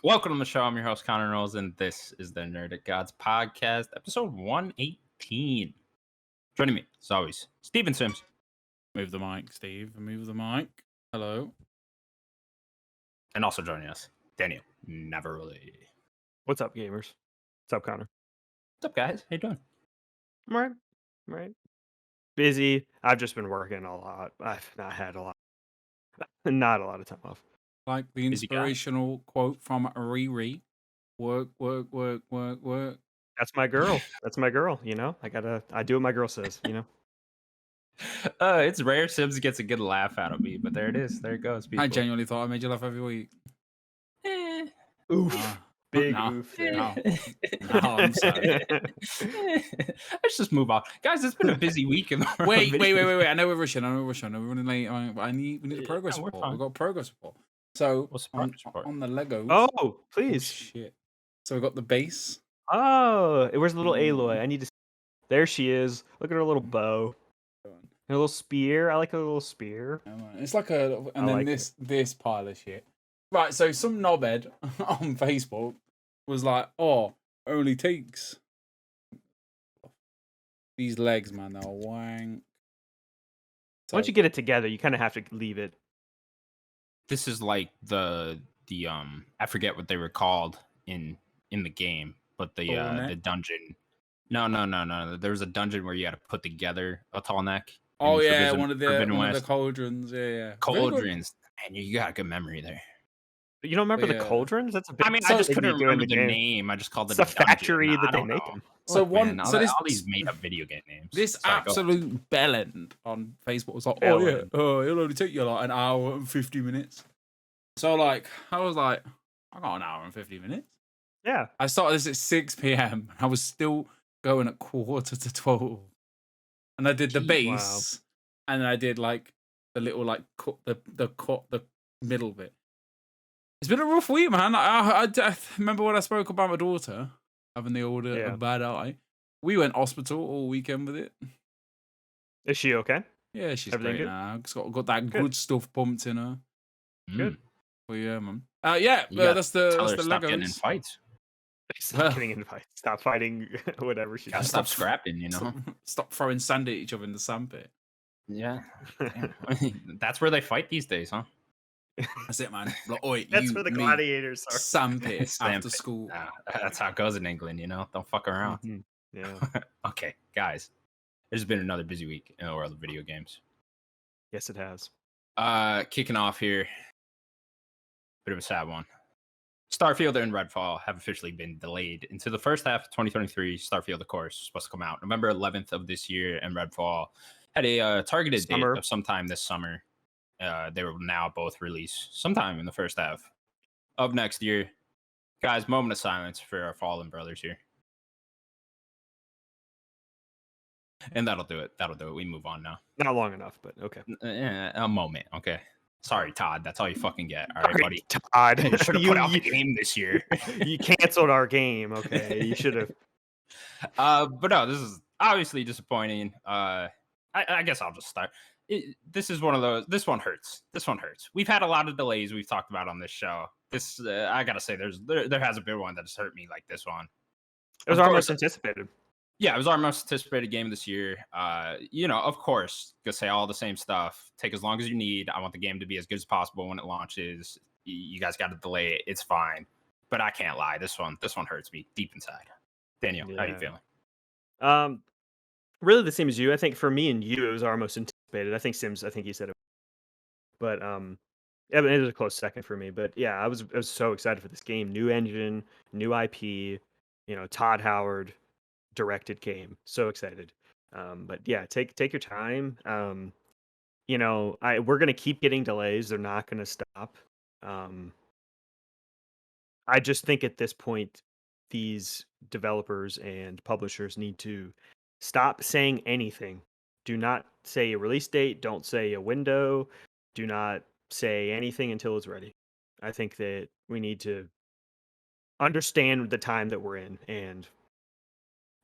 Welcome to the show. I'm your host, Connor Knowles, and this is the Nerdic Gods podcast, episode 118. Joining me, as always, Steven Sims. Move the mic, Steve. Move the mic. Hello. And also joining us, Daniel Navarrete. What's up, gamers? What's up, Connor? What's up, guys? How you doing? I'm all right. I'm all right. Busy. I've just been working a lot. I've not had not a lot of time off. Like the Busy guy. inspirational quote from Riri. Work, work, work, work, work. That's my girl. That's my girl. I do what my girl says. It's rare Sims gets a good laugh out of me, but there it is. There it goes, people. I genuinely thought I made you laugh every week. Oof. Big oof. No, I'm sorry. Let's just move on. Guys, it's been a busy week in the world. Wait. I know we're rushing. I know we're running late. We need a progress we're report. fine. We've got a progress report. So What's the progress report? on the Legos. Oh, please. Shit. So we've got the base. Oh, where's the little Aloy? I need to. There she is. Look at her little bow. Her little spear. I like her little spear. It's like this pile of shit. Right, so some knobhead on Facebook was like, "Oh, only takes these legs, man. They're wank." So, Once you get it together, you kind of have to leave it. This is like the I forget what they were called in the game, but the dungeon. No. There was a dungeon where you had to put together a tall neck. Oh yeah, one of the cauldrons. Yeah. Cauldrons. And you got a good memory there. You don't remember the cauldrons? That's a big. I mean, I just couldn't remember the name. I just called it a factory that they make them. So all these made up video game names. This absolute bellend on Facebook was like, "Oh yeah, it'll only take you like an hour and 50 minutes." So I was like, I got an hour and 50 minutes. Yeah. I started this at 6 p.m. I was still going at 11:45, and I did the base, and then I did like the little the middle bit. It's been a rough week, man. I remember when I spoke about my daughter having the old bad eye. We went hospital all weekend with it. Is she okay? Yeah, she's great now. Got that good stuff pumped in her. Good. Well, yeah, man. That's the Legos. Stop getting in fights. Stop getting in fights. Stop fighting. Whatever she does. Stop scrapping. You know. Stop throwing sand at each other in the sandpit. Yeah. That's where they fight these days, huh? That's it, man. Like, that's where the gladiators are. Sandpit after school. That's how it goes in England, you know? Don't fuck around. Mm-hmm. Yeah. Okay, guys. There's been another busy week in the world of video games. Yes, it has. Kicking off here. Bit of a sad one. Starfield and Redfall have officially been delayed into the first half of 2023. Starfield, of course, is supposed to come out November 11th of this year, and Redfall had a targeted date of sometime this summer. They will now both release sometime in the first half of next year. Guys, moment of silence for our fallen brothers here. And that'll do it. We move on now. Not long enough, but okay. A moment, okay. Sorry, Todd. That's all you fucking get. All right, buddy. Todd. You should have put out the game this year. You canceled our game, okay? You should have. But no, this is obviously disappointing. I guess I'll just start. This is one of those. This one hurts. We've had a lot of delays we've talked about on this show. This I gotta say, there hasn't been one that has hurt me like this one. It was our most anticipated. Yeah, it was our most anticipated game this year. Of course, gonna say all the same stuff. Take as long as you need. I want the game to be as good as possible when it launches. You guys got to delay it. It's fine, but I can't lie. This one hurts me deep inside. Daniel, how you feeling? Really the same as you. I think for me and you, it was our most anticipated. I think Sims. I think he said it, but yeah, it was a close second for me. But yeah, I was so excited for this game. New engine, new IP. Todd Howard directed game. So excited. But yeah, take your time. We're gonna keep getting delays. They're not gonna stop. I just think at this point, these developers and publishers need to stop saying anything. Do not say a release date. Don't say a window. Do not say anything until it's ready. I think that we need to understand the time that we're in and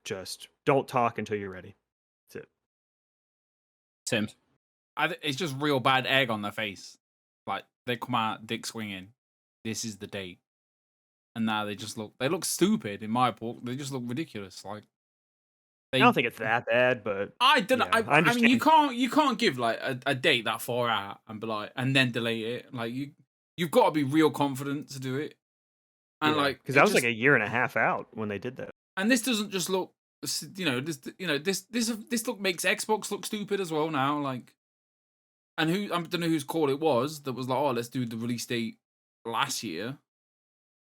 just don't talk until you're ready. That's it. Sims. It's just real bad egg on their face. Like, they come out dick swinging. This is the date. and now they look stupid in my book. They just look ridiculous. Like I don't think it's that bad, but I don't know. yeah, I I mean, understand. you can't give like a date that far out and be like, and then delay it. Like you've got to be real confident to do it. And like, because that was like a year and a half out when they did that. And this doesn't just look, this look makes Xbox look stupid as well now. Like, and I don't know whose call it was that was like, oh, let's do the release date last year.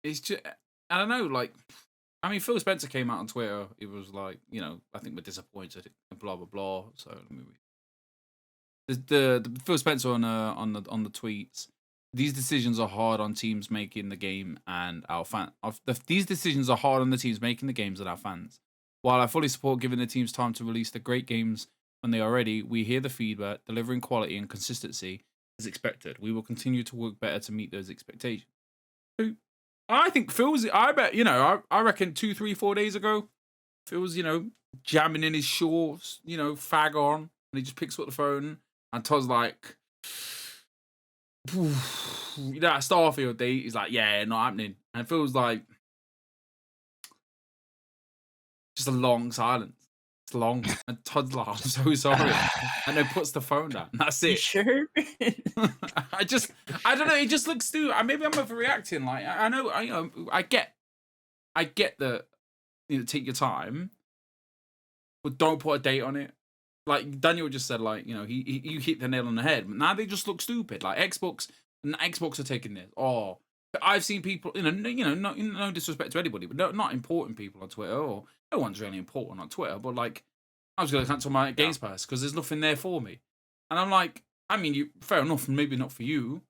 It's just, I don't know, like, I mean, Phil Spencer came out on Twitter. It was like, I think we're disappointed, blah blah blah. So the Phil Spencer on the tweets. These decisions are hard on teams making the game and our fans. These decisions are hard on the teams making the games and our fans. While I fully support giving the teams time to release the great games when they are ready, we hear the feedback. Delivering quality and consistency is expected. We will continue to work better to meet those expectations. So, I think Phil's. I bet I reckon 2, 3, 4 days ago, Phil's jamming in his shorts, fag on, and he just picks up the phone, and Todd's like, that Starfield date. He's like, yeah, not happening. And it feels like just a long silence. It's long. And Todd's like, I'm so sorry. And then puts the phone down. And that's it. You sure? I don't know. It just looks stupid. Maybe I'm overreacting. Like, I know, I get that, take your time, but don't put a date on it. Like Daniel just said, like, you hit the nail on the head. But now they just look stupid. Like Xbox are taking this. Oh, I've seen people, no disrespect to anybody, but not important people on Twitter, or no one's really important on Twitter. But like, I was going to cancel my Games Pass because there's nothing there for me, and I'm like, I mean, fair enough, maybe not for you.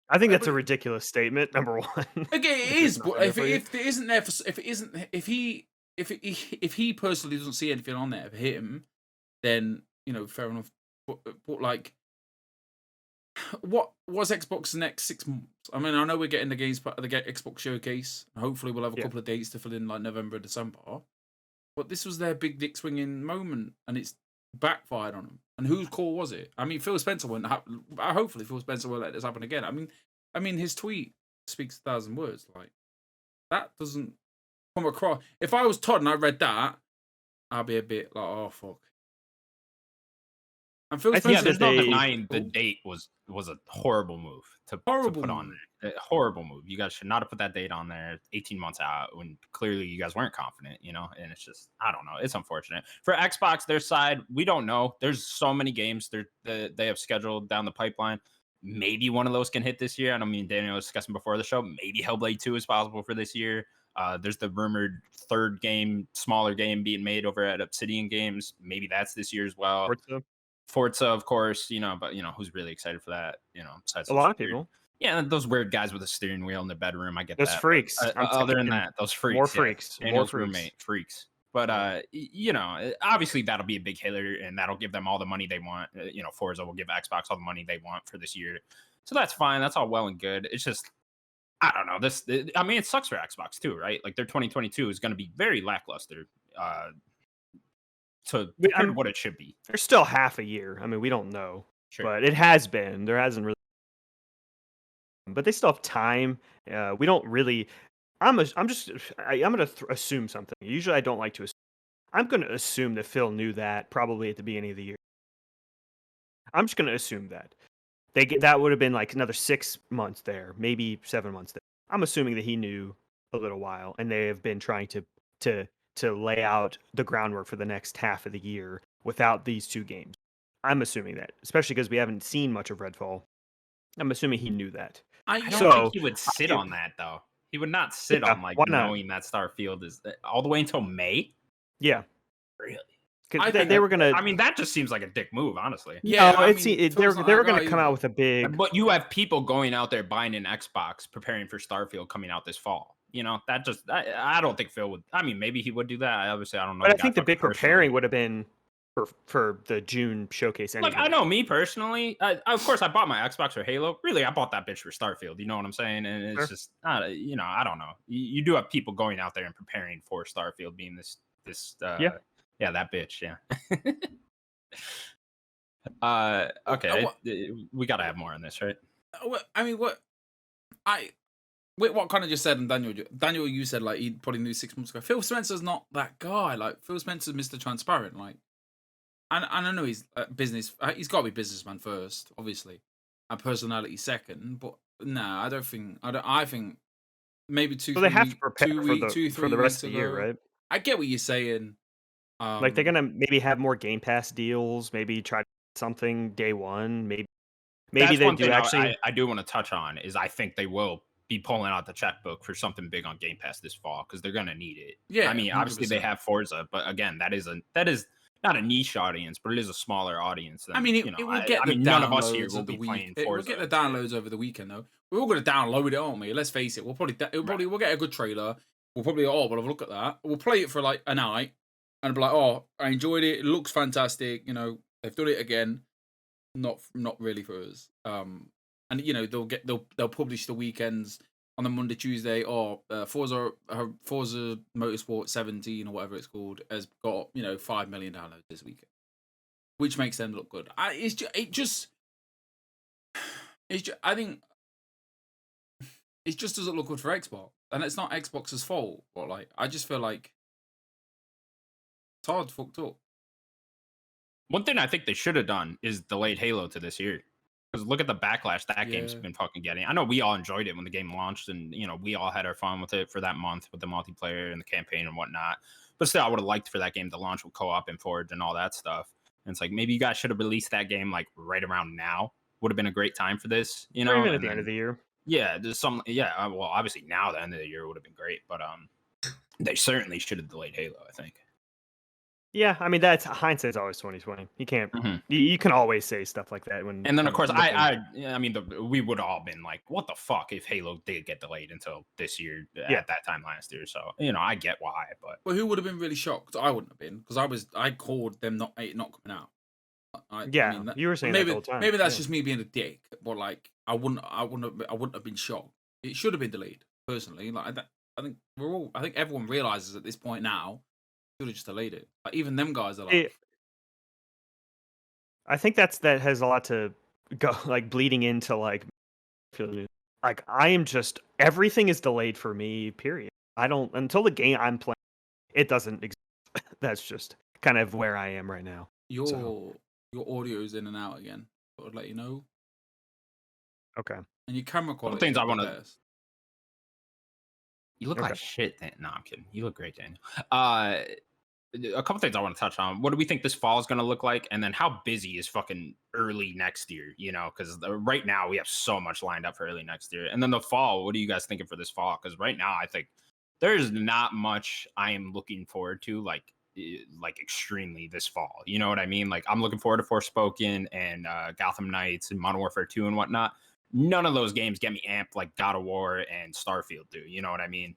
I think that's a ridiculous statement. Number one. Okay, it is, but if it isn't there if he personally doesn't see anything on there for him, then fair enough. But like, what was Xbox's next 6 months? I mean, I know we're getting the Xbox showcase. Hopefully, we'll have a couple of dates to fill in, like November, December. But this was their big dick swinging moment, and it's backfired on them. And whose call was it? I mean, Phil Spencer won't. Hopefully, Phil Spencer won't let this happen again. I mean, his tweet speaks 1,000 words. Like, that doesn't come across. If I was Todd and I read that, I'd be a bit like, oh fuck. And Phil Spencer, there's no denying the date was a horrible move to put on there. A horrible move. You guys should not have put that date on there 18 months out when clearly you guys weren't confident, and it's just, I don't know. It's unfortunate. For Xbox, their side, we don't know. There's so many games they have scheduled down the pipeline. Maybe one of those can hit this year. And I mean, Daniel was discussing before the show, maybe Hellblade 2 is possible for this year. There's the rumored third game, smaller game being made over at Obsidian Games. Maybe that's this year as well. Forza, of course, but who's really excited for that? Besides a lot of people. Yeah, those weird guys with a steering wheel in their bedroom. I get those that. Freaks. Other than that, those freaks. More freaks. More roommate freaks. But obviously that'll be a big hitter, and that'll give them all the money they want. Forza will give Xbox all the money they want for this year, so that's fine. That's all well and good. It's just, I don't know. I mean, it sucks for Xbox too, right? Like their 2022 is going to be very lackluster. To what it should be. There's still half a year. I mean, we don't know, but it has been. There hasn't really, but they still have time. We don't really. I'm going to assume something. Usually, I don't like to assume. I'm going to assume that Phil knew that probably at the beginning of the year. I'm just going to assume that that would have been like another 6 months there, maybe 7 months there. I'm assuming that he knew a little while, and they have been trying to lay out the groundwork for the next half of the year without these two games. I'm assuming that, especially because we haven't seen much of Redfall. I'm assuming he knew that. I don't think he would sit on that, though. He would not sit on knowing that Starfield is all the way until May. Yeah, really. They were gonna. I mean, that just seems like a dick move, honestly. Yeah, they were gonna come out with a big. But you have people going out there buying an Xbox, preparing for Starfield coming out this fall. That just, I don't think Phil would. I mean, maybe he would do that. Obviously, I don't know. But I think the big preparing would have been for the June showcase. Anyway. Look, I know me personally. Of course, I bought my Xbox for Halo. Really, I bought that bitch for Starfield. You know what I'm saying? And it's just, I don't know. You do have people going out there and preparing for Starfield being this. Yeah, that bitch. Yeah. Okay. We got to have more on this, right? I mean, Wait, what kind of just said, and Daniel, you said like he probably knew 6 months ago. Phil Spencer's not that guy. Like Phil Spencer's Mr. Transparent. Like, and I know he's business. He's got to be businessman first, obviously, and personality second. But no, I don't think. I think maybe So they have to prepare for the rest of the year, ago. right? I get what you're saying. Like they're gonna maybe have more Game Pass deals. Maybe try something day one. Maybe That's they one do thing actually. I do want to touch on is I think they will be pulling out the checkbook for something big on Game Pass this fall because they're gonna need it. Yeah, I mean, obviously they 100%. have Forza, but again, that is not a niche audience, but it is a smaller audience. Than, I mean, you know, it will get the I mean, none of us here downloads will of the be week. playing It will Forza. get the downloads over the weekend though. We're all going to download it, aren't we? Let's face it. We'll probably we'll get a good trailer. We'll probably we'll have a look at that. We'll play it for like a night and be like, oh, I enjoyed it. It looks fantastic. You know, they've done it again. Not really for us. And you know they'll publish the weekends on the Monday, Tuesday, or Forza Motorsport 17 or whatever it's called has got 5 million downloads this weekend, which makes them look good. I think it just doesn't look good for Xbox, and it's not Xbox's fault. But like, I just feel like it's hard fucked up. One thing I think they should have done is delayed Halo to this year. Because look at the backlash that game's been fucking getting. I know we all enjoyed it when the game launched, and we all had our fun with it for that month with the multiplayer and the campaign and whatnot. But still, I would have liked for that game to launch with co-op and Forge and all that stuff. And it's like maybe you guys should have released that game like right around now. Would have been a great time for this, Or even at the end of the year. Yeah, there's some. Yeah, well, obviously now the end of the year would have been great, but they certainly should have delayed Halo. I think. Yeah, I mean that's hindsight's always 2020. You can't. You can always say stuff like that when. And then of course I mean we would have all been like, what the fuck if Halo did get delayed until this year at that time last year. So I get why, but well, who would have been really shocked? I wouldn't have been because I called them not coming out. You were saying maybe that the whole time. Maybe that's just me being a dick, but like I wouldn't have been shocked. It should have been delayed personally. Like I think everyone realizes at this point now. Should have just delayed it. Like, even them guys are like. I think that has a lot to go like bleeding into like I am just everything is delayed for me. Period. I don't until the game I'm playing. It doesn't exist. That's just kind of where I am right now. Your audio's in and out again. I would let you know. Okay. And your camera quality. Things I want to. You look like shit, Dan. No, I'm kidding. You look great, Daniel. A couple things I want to touch on. What do we think this fall is going to look like? And then how busy is fucking early next year? Because right now we have so much lined up for early next year. And then the fall, what are you guys thinking for this fall? Because right now I think there's not much I am looking forward to, like extremely this fall. You know what I mean? Like I'm looking forward to Forspoken and Gotham Knights and Modern Warfare 2 and whatnot. None of those games get me amped like God of War and Starfield do. You know what I mean?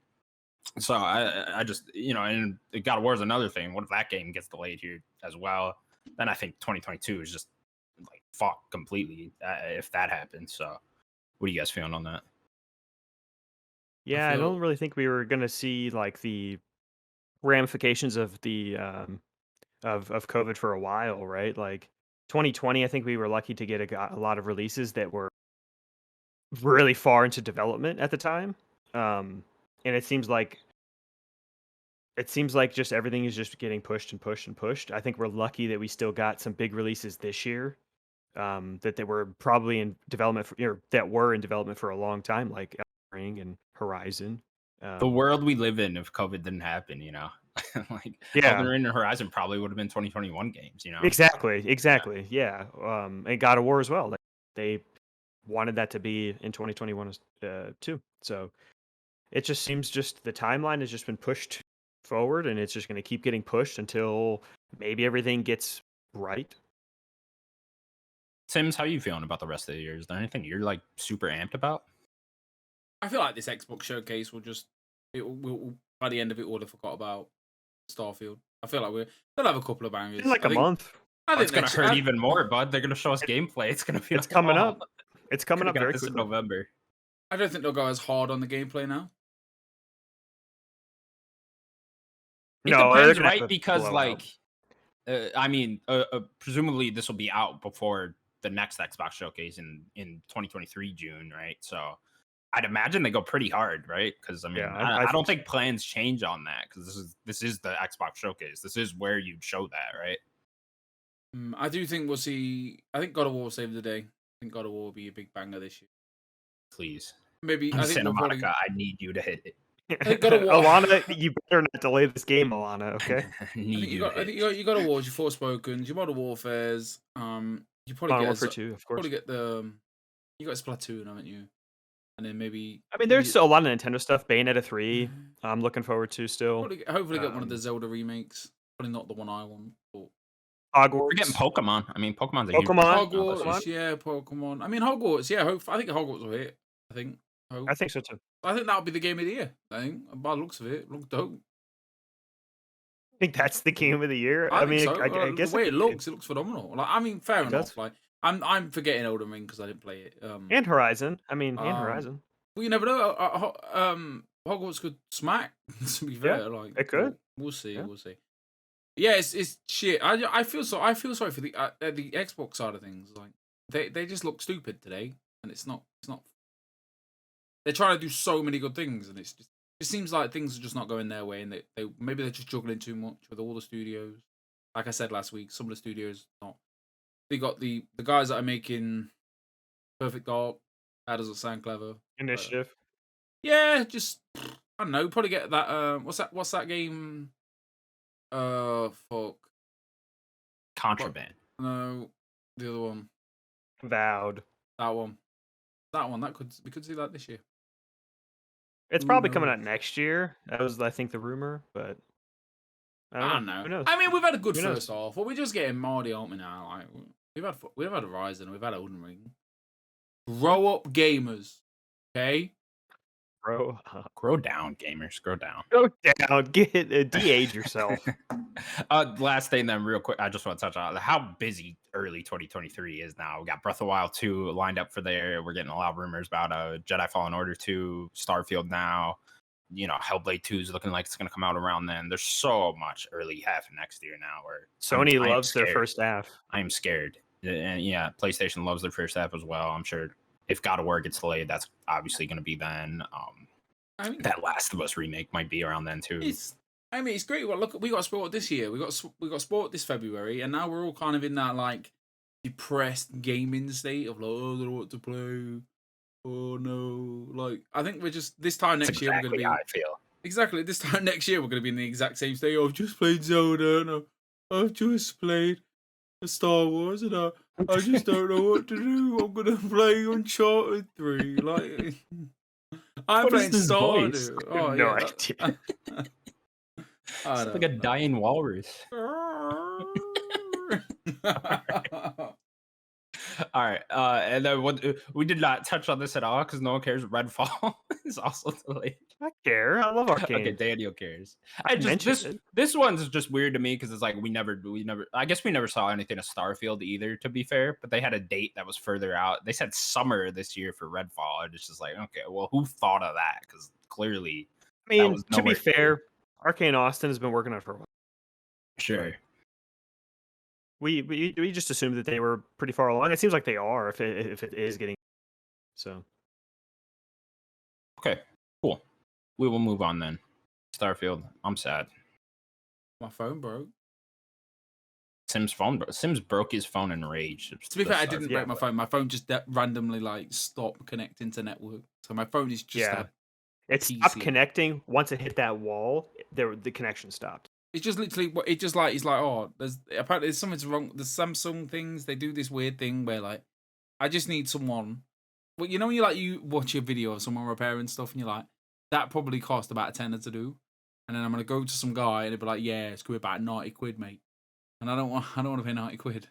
So I just, and God of War is another thing. What if that game gets delayed here as well? Then I think 2022 is just like fucked completely if that happens. So what are you guys feeling on that? Yeah, I don't really think we were going to see like the ramifications of the of COVID for a while, right? Like 2020, I think we were lucky to get a lot of releases that were really far into development at the time. And it seems like just everything is just getting pushed and pushed and pushed. I think we're lucky that we still got some big releases this year that they were probably in development that were in development for a long time, like Elden Ring and Horizon. The world we live in, if COVID didn't happen, like Elden Ring and Horizon probably would have been 2021 games, Exactly. Yeah. And God of War as well. They wanted that to be in 2021 too. So it just seems the timeline has just been pushed forward, and it's just going to keep getting pushed until maybe everything gets right. Sims, how are you feeling about the rest of the year? Is there anything you're like super amped about? I feel like this Xbox showcase will by the end of it, we'll have forgot about Starfield. I feel like they'll have a couple of bangers. In like a month. I think it's going to hurt even more, bud. They're going to show us gameplay. It's going to be. It's coming up. It's coming up very quickly in November. I don't think they'll go as hard on the gameplay now. It depends, right? Because presumably this will be out before the next Xbox showcase in 2023 June, right? So I'd imagine they go pretty hard, right? Because I mean, Yeah, I don't think plans change on that because this is the Xbox showcase. This is where you'd show that, right? I do think we'll see. I think God of War will save the day. I think God of War will be a big banger this year. Please, Maybe I'm I think Santa we'll probably. Monica. I need you to hit it. I think God of War. Alana, you better not delay this game, Alana. Okay. I think you got Awards, your Forspoken, your Modern Warfares. You probably Modern get Warfare 2, of course. probably get the. You got Splatoon, haven't you? And then maybe. I mean, there's a lot of Nintendo stuff. Bayonetta 3, I'm looking forward to still. Hopefully get one of the Zelda remakes. Probably not the one I want. But... Hogwarts. We're getting Pokemon. I mean, Pokemon's a Pokemon. Hogwarts, yeah, Pokemon. I mean, Hogwarts, yeah. I think Hogwarts will hit. I think So too. I think that'll be the game of the year. I think by the looks of it, look dope. I think that's the game of the year. I mean, so. I guess the way it looks phenomenal. Like, I mean, fair enough. does. Like, I'm forgetting Elden Ring because I didn't play it. And Horizon. I mean, and Horizon. Well, you never know. Hogwarts could smack. To be fair, like it could. We'll see. Yeah. We'll see. Yeah, it's shit. I feel sorry for the Xbox side of things. Like they just look stupid today, and it's not. They're trying to do so many good things, and it seems like things are just not going their way, and they maybe they're just juggling too much with all the studios. Like I said last week, some of the studios not. They got the guys that are making Perfect Dark. That doesn't sound clever. Initiative. Yeah, just I don't know. Probably get that. What's that game? Fuck. Contraband. No, the other one. Vowed. That one. We could see that this year. It's probably coming out next year. That was, I think, the rumor, but I don't know. Who knows? I mean, we've had a good first half. Well, we're just getting Mardy, aren't we now? Like, we've had Horizon, we've had Elden Ring. Grow up, gamers. Okay. Grow down, gamers. Grow down. Go down. Get de-age yourself. Last thing then, real quick, I just want to touch on how busy early 2023 is now. We got Breath of the Wild 2 lined up for there. We're getting a lot of rumors about Jedi Fallen Order 2, Starfield now. You know, Hellblade 2 is looking like it's going to come out around then. There's so much early half of next year now where Sony loves their first half. I am scared. And yeah, PlayStation loves their first half as well. I'm sure if God of War gets delayed, that's obviously going to be then. I mean, that Last of Us remake might be around then too. It's great. Well, look, we got sport this year. We got sport this February, and now we're all kind of in that like depressed gaming state of like, oh, I don't know what to play. Oh no! Like, I think we're just this time next year we're going to be. How I feel exactly this time next year we're going to be in the exact same state. I've just played Zelda, and I've just played Star Wars, and I just don't know what to do. I'm going to play Uncharted 3. Like, I'm playing Stardew. Oh, no idea. It's like a dying walrus. All right. And then we did not touch on this at all because no one cares. Redfall is also delayed. I care. I love Arcane. Okay, Daniel cares. This one's just weird to me because it's like we never. I guess we never saw anything of Starfield either. To be fair, but they had a date that was further out. They said summer this year for Redfall, and it's just like, okay, well, who thought of that? Because clearly, I mean, to be fair, Arcane Austin has been working on it for a while. Sure. We just assumed that they were pretty far along. It seems like they are if it is getting so. Okay, cool. We will move on then. Starfield. I'm sad. My phone broke. Sim's broke his phone in rage. To be fair, I didn't break my phone. My phone just randomly like stopped connecting to network. So my phone is just it stopped connecting once it hit that wall. The connection stopped. It's just literally what it just like. It's like, oh, there's something's wrong. The Samsung things, they do this weird thing where like, I just need someone. Well, you know when you watch a video of someone repairing stuff and you're like, that probably cost about £10 to do, and then I'm gonna go to some guy and they'll be like, yeah, it's gonna be about 90 quid, mate. And I don't want to pay 90 quid.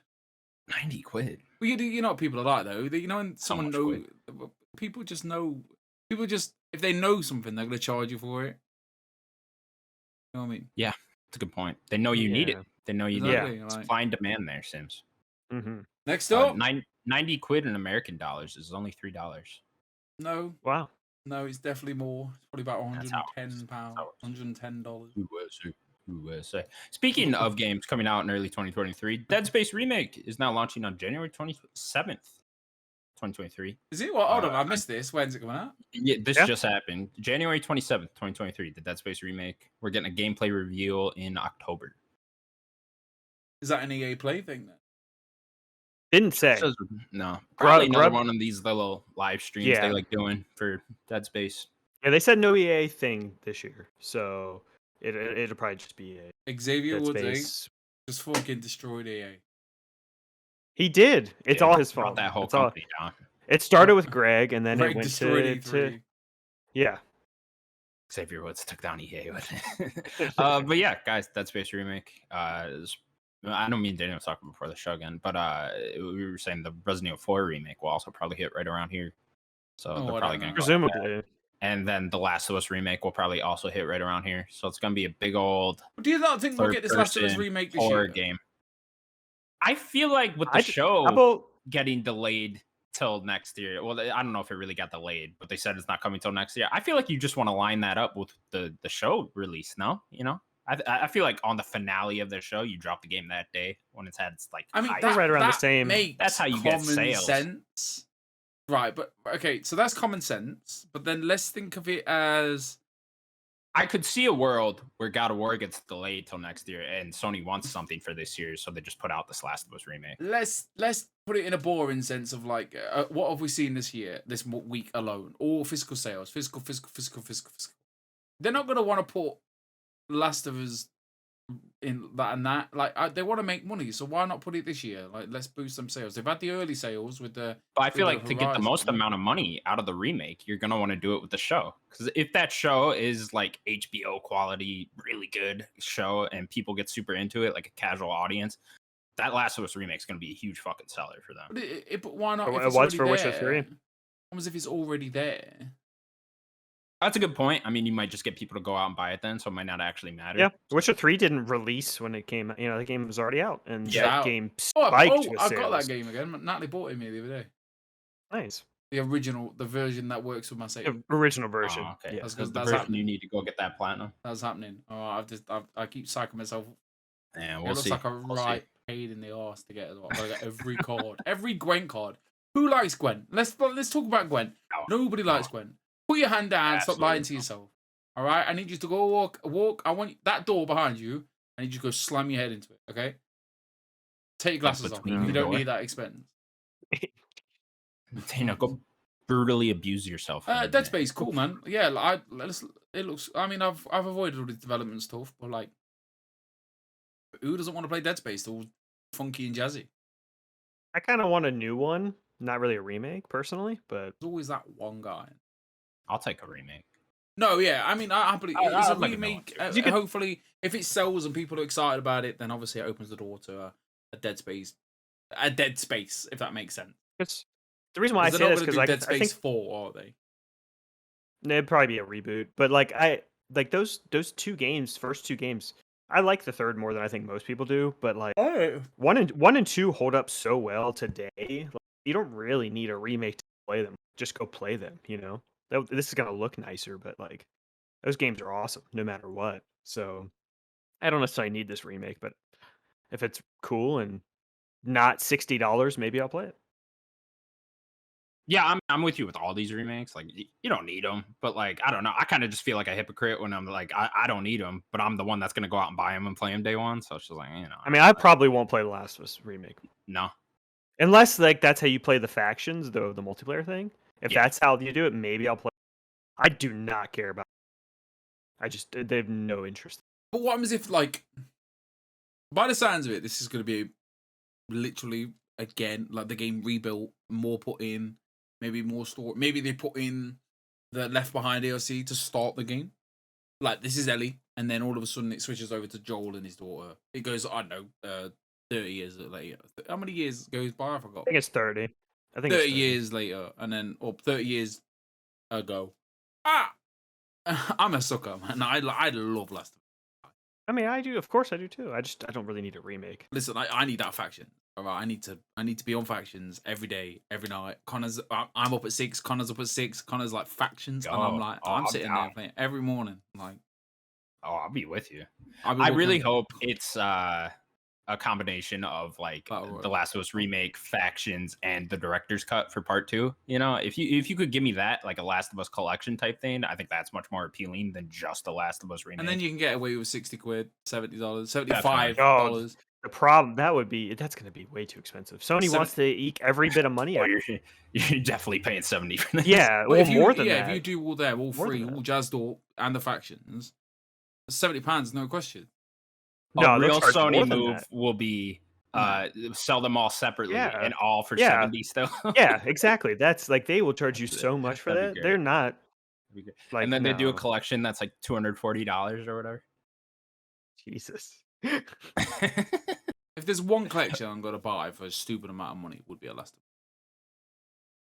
90 quid. Well, you know what people are like though. You know when someone knows, people just know. People just if they know something, they're gonna charge you for it. You know what I mean? Yeah. That's a good point. They know you need it. They know you need it. It's supply and demand there, Sims. Mm-hmm. Next up, 90 quid in American dollars is only $3. No. Wow. No, it's definitely more. It's probably about £110. $110. USA. Speaking of games coming out in early 2023, Dead Space Remake is now launching on January 27th, 2023. Is it? Well, hold on, I missed this. When's it coming out? Yeah, this just happened. January 27th, 2023, the Dead Space remake. We're getting a gameplay reveal in October. Is that an EA Play thing then? Didn't say. No. Probably another Grub- one of these little live streams they Yeah. like doing for Dead Space. Yeah, they said no EA thing this year, so it'll probably just be EA. Xavier Dead Woods Space. just fucking destroyed EA. He did. It's all his Brought fault. that whole It's all- company down. It started with Greg, and then Greg it went destroyed to E3. yeah. Xavier Woods took down EA with it. But yeah, guys, Dead Space remake. I know me and Daniel was talking before the show again, but we were saying the Resident Evil 4 remake will also probably hit right around here. So they're probably going to presumably. And then the Last of Us remake will probably also hit right around here. So it's going to be a big old. Do you not think we'll get this Last of Us remake this year? Game. I feel like with the show getting delayed till next year. Well, I don't know if it really got delayed, but they said it's not coming till next year. I feel like you just want to line that up with the show release. No, I feel like on the finale of the show, you drop the game that day when it's had its like. I mean, that's right around the same. That's how you get sales. Sense. Right, but okay, so that's common sense. But then let's think of it as I could see a world where God of War gets delayed till next year, and Sony wants something for this year, so they just put out this Last of Us remake. Let's put it in a boring sense of like, what have we seen this year, this week alone? All physical sales, physical. They're not gonna want to put Last of Us in that and that. Like, they want to make money, so why not put it this year? Like, let's boost some sales. They've had the early sales with the. But I feel like to Horizon, get the most amount of money out of the remake, you're gonna want to do it with the show. Because if that show is like HBO quality, really good show, and people get super into it, like a casual audience, that Last of Us remake is gonna be a huge fucking seller for them. But why not? It was for Witcher 3. Almost if it's already there. That's a good point. I mean, you might just get people to go out and buy it then, so it might not actually matter. Yeah, Witcher 3 didn't release when it came. The game was already out, and that game spiked with I sales. got that game again. Natalie bought it me the other day. Nice. The version that works with my save. The original version. Oh, okay. Yeah. That's the version you need to go get that platinum. That's happening. Oh, I keep psyching myself. Yeah, It we'll looks see. like a right pain in the arse to get as well. I gotta get every card, every Gwen card. Who likes Gwen? Let's talk about Gwen. Nobody likes Gwen. Put your hand down. Absolutely. Stop lying to yourself. All right. I need you to go walk. I want that door behind you. I need you to go slam your head into it. Okay. Take your glasses off. You don't need that expense. Go brutally abuse yourself. Dead Space, cool man. Yeah, it looks. I mean, I've avoided all the development stuff, but like, who doesn't want to play Dead Space? They're all funky and jazzy. I kind of want a new one. Not really a remake, personally, but There's always that one guy. I'll take a remake. No, yeah, I mean, I believe it's a remake. Hopefully, if it sells and people are excited about it, then obviously it opens the door to a Dead Space, if that makes sense. it's the reason why I say this because Dead I Space think 4, are they? it'd probably be a reboot. But like those two games, first two games, I like the third more than I think most people do. But like one and two hold up so well today. Like, you don't really need a remake to play them. Just go play them. This is gonna look nicer, but like those games are awesome no matter what. So I don't necessarily need this remake, but if it's cool and not $60, maybe I'll play it. Yeah, I'm with you with all these remakes. Like, you don't need them, but like, I don't know. I kind of just feel like a hypocrite when I'm like, I don't need them, but I'm the one that's gonna go out and buy them and play them day one. So it's just like, I mean, I probably won't play the Last of Us remake. No, unless like that's how you play the factions, the multiplayer thing. If that's how you do it, maybe I'll play. I do not care about it. They have no interest. But what happens if, like, by the sounds of it, this is going to be literally, again, like the game rebuilt, more put in, maybe more story. Maybe they put in the Left Behind DLC to start the game. Like, this is Ellie, and then all of a sudden it switches over to Joel and his daughter. It goes, I don't know, 30 years later. How many years goes by? I forgot. I think it's 30. I think 30 it's 30 years later, and then, or 30 years ago. I'm a sucker, man. I love Last of Us. I mean, I do. Of course, I do too. I don't really need a remake. Listen, I need that faction. All right, I need to be on factions every day, every night. I'm up at 6. Connor's up at 6. Connor's like factions, and I'm like, I'm sitting there playing every morning. Like, I'll be with you. I really hope it's a combination of like Battle the Last of Us remake, factions, and the director's cut for part 2. You know, if you could give me that, like a Last of Us collection type thing, I think that's much more appealing than just the Last of Us remake. And then you can get away with $60, $70, Definitely. $75. The problem that's going to be way too expensive. Sony wants to eke every bit of money Oh, out. you're definitely paying 70 for this. Yeah, But well, if you, more than yeah, that. if you do all there, all More than three, that. all jazzed up, and the factions, £70, no question. A No, they'll real charge more Sony than move that. will be sell them all separately Yeah. and all for Yeah. 70 still. Yeah, exactly. That's like they will charge you That's so much for that'd be that. They're great. not That'd be great. like And then they do a no. collection that's like $240 or whatever. Jesus. If there's one collection I'm going to buy for a stupid amount of money, it would be a Last of Us.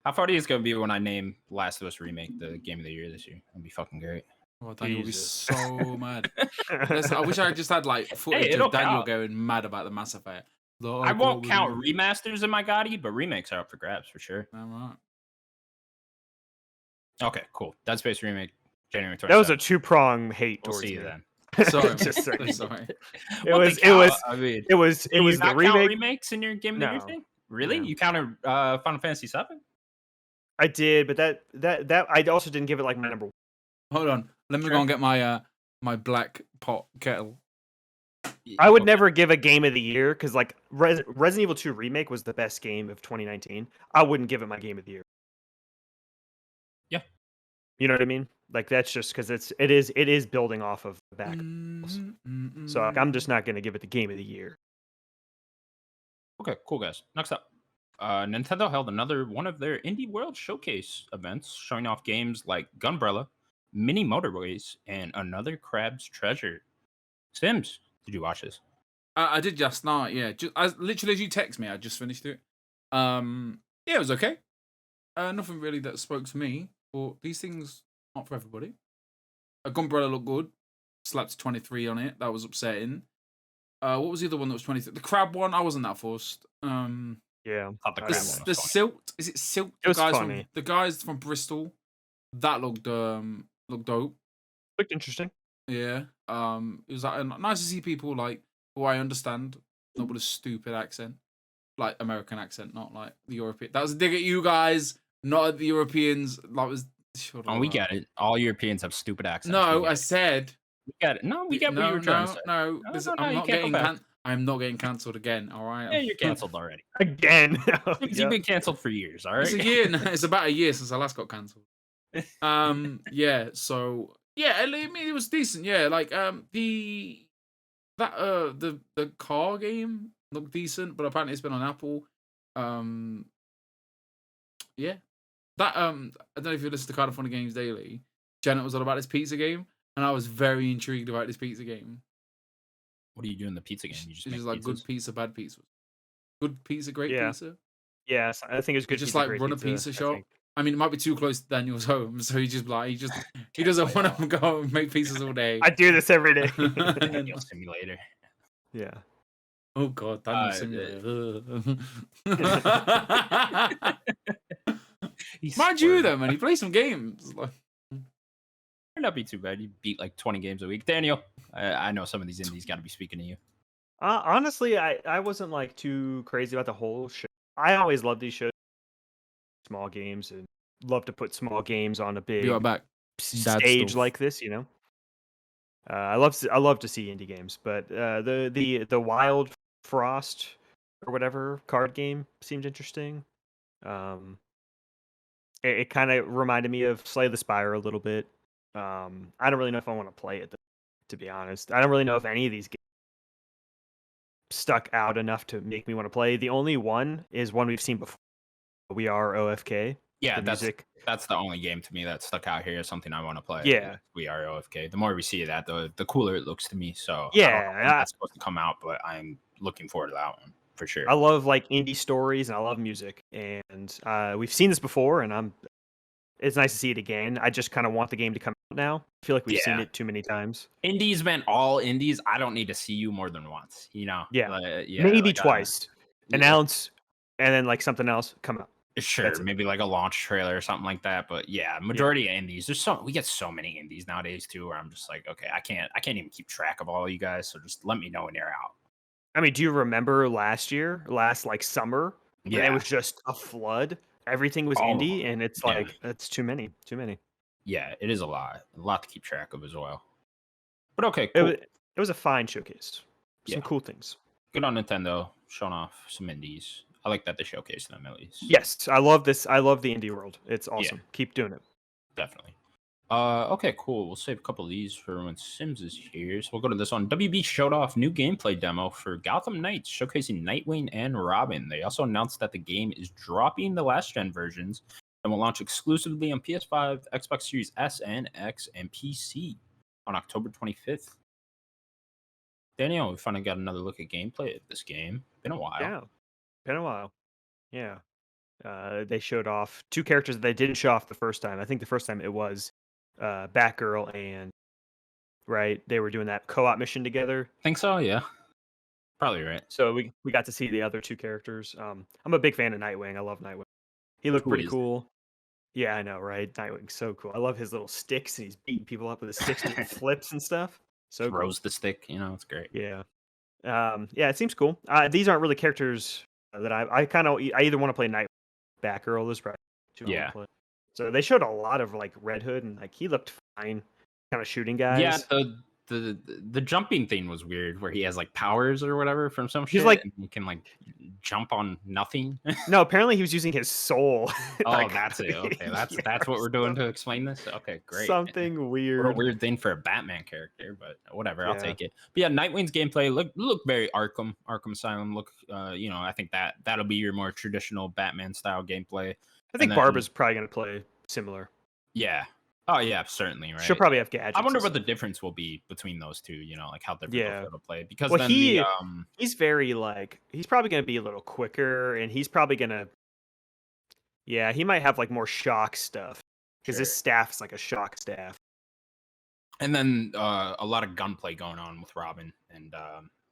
How funny is it gonna be when I name Last of Us Remake the game of the year this year? That'd be fucking great. Oh, Daniel will be Jesus. so mad. I wish I just had like footage it'll of Daniel count. going mad about the Mass Effect. I won't count remasters in my Gotti, but remakes are up for grabs for sure. All right. Okay, cool. Dead Space Remake, January 27th. That was a two-prong hate We'll towards see you me. then. Sorry. Just saying. Sorry. It Well, they was count. I mean, it was do you the not count remake. remakes in your game of the year No. thing? Really? No. You counted Final Fantasy VII? I did, but that I also didn't give it like my number one. Hold on. Let me Sure. go and get my my black pot kettle. I would Okay. never give a game of the year because like Resident Evil 2 remake was the best game of 2019. I wouldn't give it my game of the year. Yeah. You know what I mean? Like that's just because it is building off of the back. So like, I'm just not going to give it the game of the year. Okay, cool guys. Next up, Nintendo held another one of their Indie World Showcase events, showing off games like Gunbrella, Mini Motorways, and Another Crab's Treasure. Sims, did you watch this? I did just night, yeah. Literally as you text me, I just finished it. Yeah, it was okay. Nothing really that spoke to me, but these things aren't for everybody. A Gunbrella looked good. Slapped 23 on it. That was upsetting. What was the other one that was 23? The crab one, I wasn't that fussed. Yeah. Thought the I crab didn't one watch The was funny. Silt, is it Silt? It was funny. The guys from Bristol, that looked dope. Looked interesting. Yeah. It was like nice to see people like who I understand, not with a stupid accent, like American accent, not like the European. That was a dig at you guys, not at the Europeans. That was. Oh, we get it. All Europeans have stupid accents. No, We I get it. said. We get it. No, we get what you were trying to say. No, No, this- no, no, I'm you not can't go getting back. I'm not getting cancelled again. All right. Yeah, you're canceled already. Again. You've been canceled for years, all right? It's a year. It's about a year since I last got cancelled. Yeah. So yeah, I mean it was decent. Yeah, like the car game looked decent, but apparently it's been on Apple. Yeah, that I don't know if you listen to Kind of Funny Games Daily. Janet was all about this pizza game, and I was very intrigued about this pizza game. What do you do in the pizza game? You just It's make just like pizzas? good pizza, bad pizza. Good pizza, great Yeah. pizza. Yes, I think it's good. Just pizza, like great run a pizza, pizza I shop. think. I mean, it might be too close to Daniel's home, so he doesn't play want to go and make pizzas all day. I do this every day. Daniel Simulator. Yeah. Oh God, Daniel Uh, Simulator. He's Mind you, spoiled. though, man, he plays some games. Like, Might not be too bad. You beat like 20 games a week. Daniel, I know some of these indies got to be speaking to you. Honestly, I wasn't like too crazy about the whole show. I always love these shows, small games, and love to put small games on a big be right back. Dad stage stuff. like this. You know, I love to see indie games, but the Wild Frost or whatever card game seemed interesting. It kind of reminded me of Slay the Spire a little bit. I don't really know if I want to play it, though, to be honest. I don't really know if any of these games stuck out enough to make me want to play. The only one is one we've seen before. We Are OFK. Yeah, the music. that's the only game to me that stuck out here. Something I want to play. Yeah. We Are OFK. The more we see that, the cooler it looks to me. So I Yeah, don't know when that's supposed to come out, but I'm looking forward to that one for sure. I love like indie stories and I love music, and we've seen this before, and it's nice to see it again. I just kind of want the game to come out now. I feel like we've seen Yeah. it too many times. Indies meant all indies. I don't need to see you more than once. You know. Yeah. Yeah. Maybe like, twice. yeah. Announce, and then like something else come out. Sure, That's it. maybe like a launch trailer or something like that. But yeah, majority of indies. We get so many indies nowadays too, where I'm just like, okay, I can't even keep track of all you guys. So just let me know when you're out. I mean, do you remember last like summer, when it Yeah. was just a flood? Everything was Oh, indie, and it's yeah. like that's too many, too many. Yeah, it is a lot to keep track of as well. But okay, It cool. it was a fine showcase. Some Yeah. cool things. Good on Nintendo showing off some indies. I like that they showcase them at least. Yes, I love this. I love the indie world. It's Yeah, awesome. Keep doing it. definitely. Okay, cool. We'll save a couple of these for when Sims is here. So we'll go to this one. WB showed off new gameplay demo for Gotham Knights, showcasing Nightwing and Robin. They also announced that the game is dropping the last gen versions and will launch exclusively on PS5, Xbox Series S and X, and PC on October 25th. Daniel, we finally got another look at gameplay of this game. Been a while. Yeah, been a while. Yeah. They showed off two characters that they didn't show off the first time. I think the first time it was Batgirl and right. They were doing that co-op mission together. Think so, yeah. Probably right. So we got to see the other two characters. I'm a big fan of Nightwing. I love Nightwing. He looked Who pretty is cool. Yeah, I know, right? Nightwing's so cool. I love his little sticks, and he's beating people up with his sticks doing flips and stuff. So cool. Throws the stick, it's great. Yeah. Yeah, it seems cool. These aren't really characters that I either want to play Night Batgirl. This probably two I wanna Yeah. play. So they showed a lot of like Red Hood, and like he looked fine, kind of shooting guys. Yeah, the jumping thing was weird, where he has like powers or whatever from some He's shit. like- and he can like jump on nothing. No, apparently he was using his soul. Oh, Like, that's it. Okay, that's yeah, that's what we're doing some- to explain this. Okay, great. Something What a weird. weird thing for a Batman character, but whatever, I'll Yeah. take it. But yeah, Nightwing's gameplay look very Arkham Asylum. Look, I think that'll be your more traditional Batman style gameplay. I think then- Barbara's probably gonna play similar. Yeah. Oh yeah, certainly. Right. She'll probably have gadgets. I wonder and what the stuff. difference will be between those two. Like how different Yeah. they'll play. Because Well, then he's very like he's probably gonna be a little quicker, and he's probably gonna. Yeah, he might have like more shock stuff because his Sure. staff is like a shock staff. And then a lot of gunplay going on with Robin and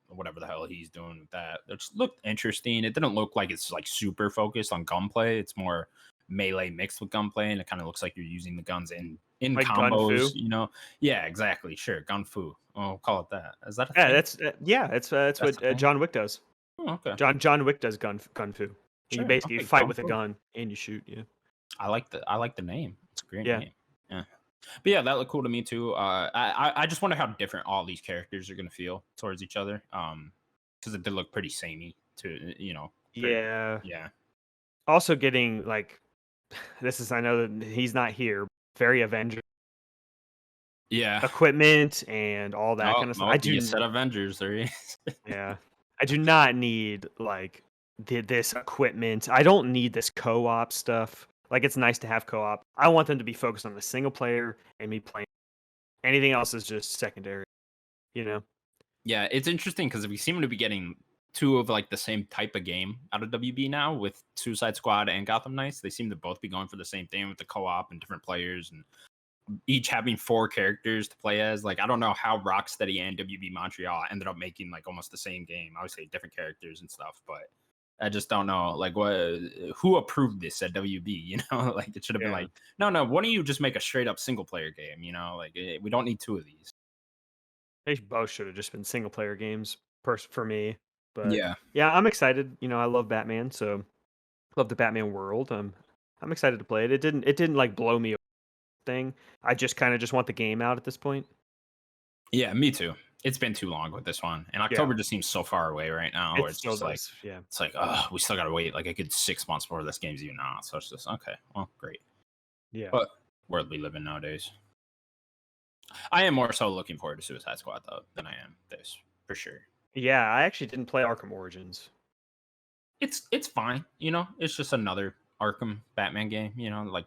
whatever the hell he's doing with that. It just looked interesting. It didn't look like it's like super focused on gunplay. It's more melee mixed with gunplay, and it kind of looks like you're using the guns in Like gun combos. fu? Yeah, exactly. Sure, gun fu. Oh, call it that. Is that a Yeah, thing? that's That's what the thing? John Wick does. Oh, okay. John Wick does gun fu. You Sure, basically okay, fight gun with a fu. gun and you shoot. Yeah. I like the name. It's a great Yeah. name. Yeah. But yeah, that looked cool to me too. I just wonder how different all these characters are gonna feel towards each other. Because it did look pretty samey to Yeah. yeah. Also getting like I know that he's not here. Very Avenger Yeah. equipment and all that kind of stuff. I do. You said Avengers. There he is. Yeah. I do not need like this equipment. I don't need this co-op stuff. Like it's nice to have co-op. I want them to be focused on the single player and me playing. Anything else is just secondary. You know? Yeah, it's interesting because we seem to be getting two of like the same type of game out of WB now with Suicide Squad and Gotham Knights. They seem to both be going for the same thing with the co-op and different players and each having 4 characters to play as. Like I don't know how Rocksteady and WB Montreal ended up making like almost the same game. Obviously different characters and stuff, but I just don't know like who approved this at WB, like it should have been Yeah. like, no, why don't you just make a straight up single player game, like we don't need 2 of these. They both should have just been single player games for me. But Yeah. yeah, I'm excited. I love Batman, so love the Batman world. I'm excited to play it. It didn't like blow me away thing. I just kind of just want the game out at this point. Yeah, me too. It's been too long with this one, and October just seems so far away right now. Where It it's still just like does. Yeah. it's like, we still gotta wait like a good 6 months before this game's even out. So it's just okay. Well, great. Yeah. But world we live in nowadays. I am more so looking forward to Suicide Squad though than I am this for sure. Yeah, I actually didn't play Arkham Origins. It's fine, It's just another Arkham Batman game, like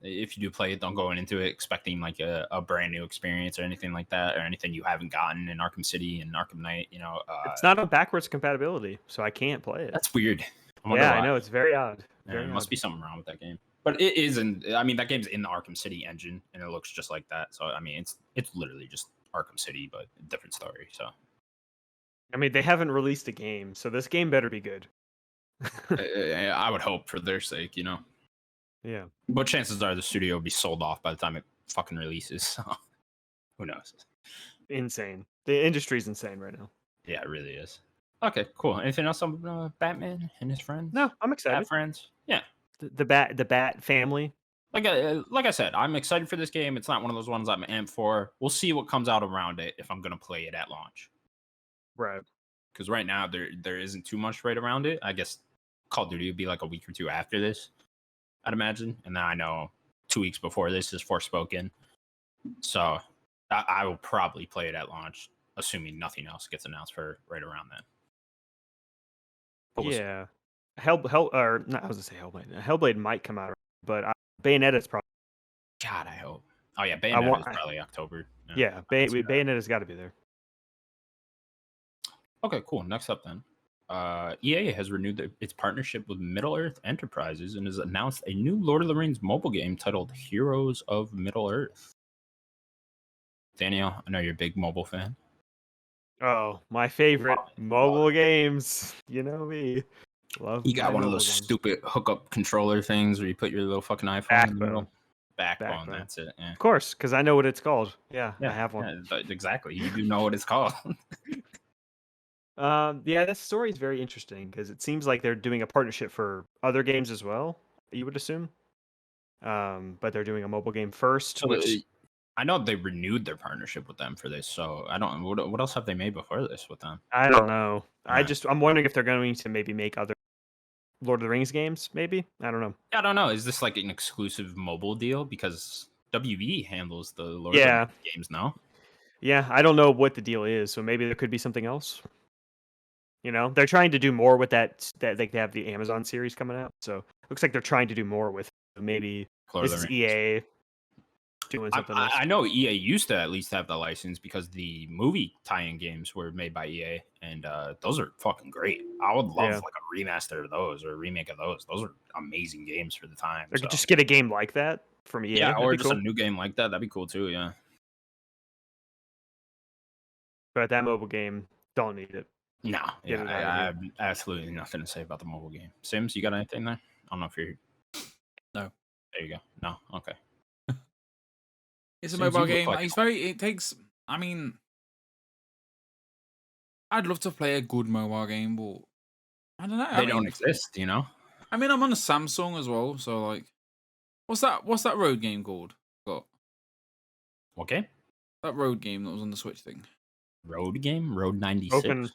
if you do play it, don't go into it expecting like a brand new experience or anything like that, or anything you haven't gotten in Arkham City and Arkham Knight. It's not on backwards compatibility, so I can't play it. That's weird. I wonder Yeah, why. I know, it's very odd. Yeah, Very there must odd. be something wrong with that game. But it isn't. I mean, that game's in the Arkham City engine, and it looks just like that. So I mean, it's literally just Arkham City, but a different story. So I mean, they haven't released a game, so this game better be good. I would hope for their sake, Yeah. But chances are the studio will be sold off by the time it fucking releases. So who knows? Insane. The industry's insane right now. Yeah, it really is. Okay, cool. Anything else on Batman and his friends? No, I'm Bat excited. friends? Yeah. The Bat family. Like I said, I'm excited for this game. It's not one of those ones I'm amped for. We'll see what comes out around it if I'm gonna play it at launch. Right. Because right now there isn't too much right around it. I guess Call of Duty would be like a week or two after this, I'd imagine. And then I know 2 weeks before this is Forspoken. So I will probably play it at launch, assuming nothing else gets announced for right around then. But we'll see. Yeah. Or not, I was gonna say Hellblade. Hellblade might come out, but Bayonetta's probably. God, I hope. Oh yeah, Bayonetta is probably October. Yeah, Bayonetta's got to be there. Okay, cool. Next up then. EA has renewed its partnership with Middle-earth Enterprises and has announced a new Lord of the Rings mobile game titled Heroes of Middle-earth. Daniel, I know you're a big mobile fan. Oh, my favorite mobile games. You know me. Love. You got one of those games. stupid hookup controller things where you put your little fucking iPhone in the middle. Backbone. That's it. Yeah. Of course, because I know what it's called. Yeah, I have one. Yeah, exactly. You do know what it's called. Yeah, this story is very interesting because it seems like they're doing a partnership for other games as well. You would assume, but they're doing a mobile game first. So which I know they renewed their partnership with them for this. So I don't. What else have they made before this with them? I don't know. Alright. I'm wondering if they're going to maybe make other Lord of the Rings games. Maybe I don't know. I don't know. Is this like an exclusive mobile deal? Because WB handles the Lord of the Rings games now. Yeah, I don't know what the deal is. So maybe there could be something else. You know, they're trying to do more with that. That they have the Amazon series coming out. So looks like they're trying to do more with maybe Lord this is EA doing something else. I know EA used to at least have the license because the movie tie-in games were made by EA, and those are fucking great. I would love like a remaster of those or a remake of those. Those are amazing games for the time. Or just get a game like that from EA. Yeah, or just cool. a new game like that. That'd be cool too. Yeah. But that mobile game, don't need it. No, yeah, I have absolutely nothing to say about the mobile game. Sims, you got anything there? I don't know if you're. No. There you go. No. Okay. It's a mobile game. It takes. I mean, I'd love to play a good mobile game, but I don't know. They don't exist, you know. I mean, I'm on a Samsung as well, so like, what's that road game called? What game? That road game that was on the Switch thing. Road game? Road 96.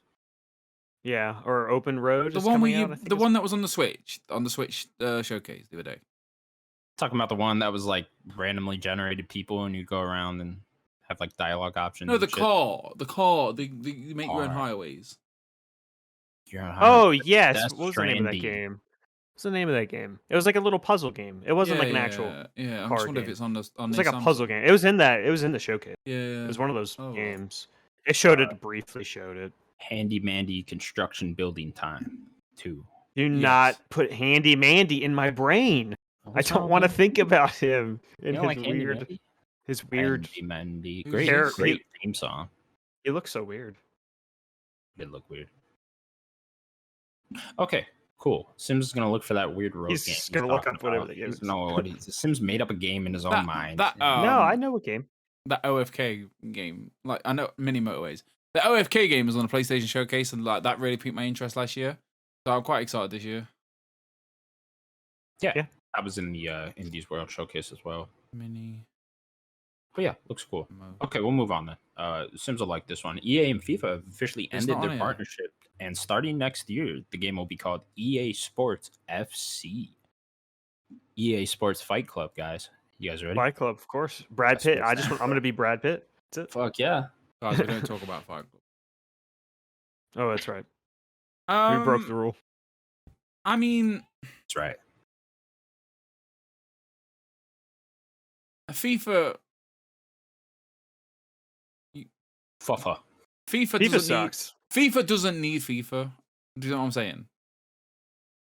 Yeah, or Open Road. The one the one that was on the Switch showcase the other day. Talking about the one that was like randomly generated people, and you go around and have like dialogue options. No, the car. You make your own highways. Oh yes, what was the name of that game? What's the name of that game? It was like a little puzzle game. It wasn't like an actual. Yeah, I'm just wondering if it's on the. It's like a puzzle game. It was in that. It was in the showcase. Yeah, it was one of those games. It showed it briefly. Showed it. Handy Mandy Construction Building Time 2. Do not put Handy Mandy in my brain. I don't want to think about him and his weird. Handy Mandy, great theme song. He looks so weird. It look weird. Okay, cool. Sims is gonna look for that weird road game. He's gonna look up whatever the game is. No, Sims made up a game in his own mind. No, I know what game. That OFK game, like I know mini motorways. The OFK game was on the PlayStation Showcase, and like that really piqued my interest last year. So I'm quite excited this year. Yeah. That was in the Indies World Showcase as well. But yeah, looks cool. Okay, we'll move on then. Sims will like this one. EA and FIFA have officially ended their partnership, and starting next year, the game will be called EA Sports FC. EA Sports Fight Club, guys. You guys ready? Fight Club, of course. Brad Pitt. I'm gonna be Brad Pitt. That's it. Fuck yeah. Guys, we don't talk about Fight Club. Oh, that's right. We broke the rule. I mean, that's right. FIFA. FIFA sucks. FIFA doesn't need FIFA. Do you know what I'm saying?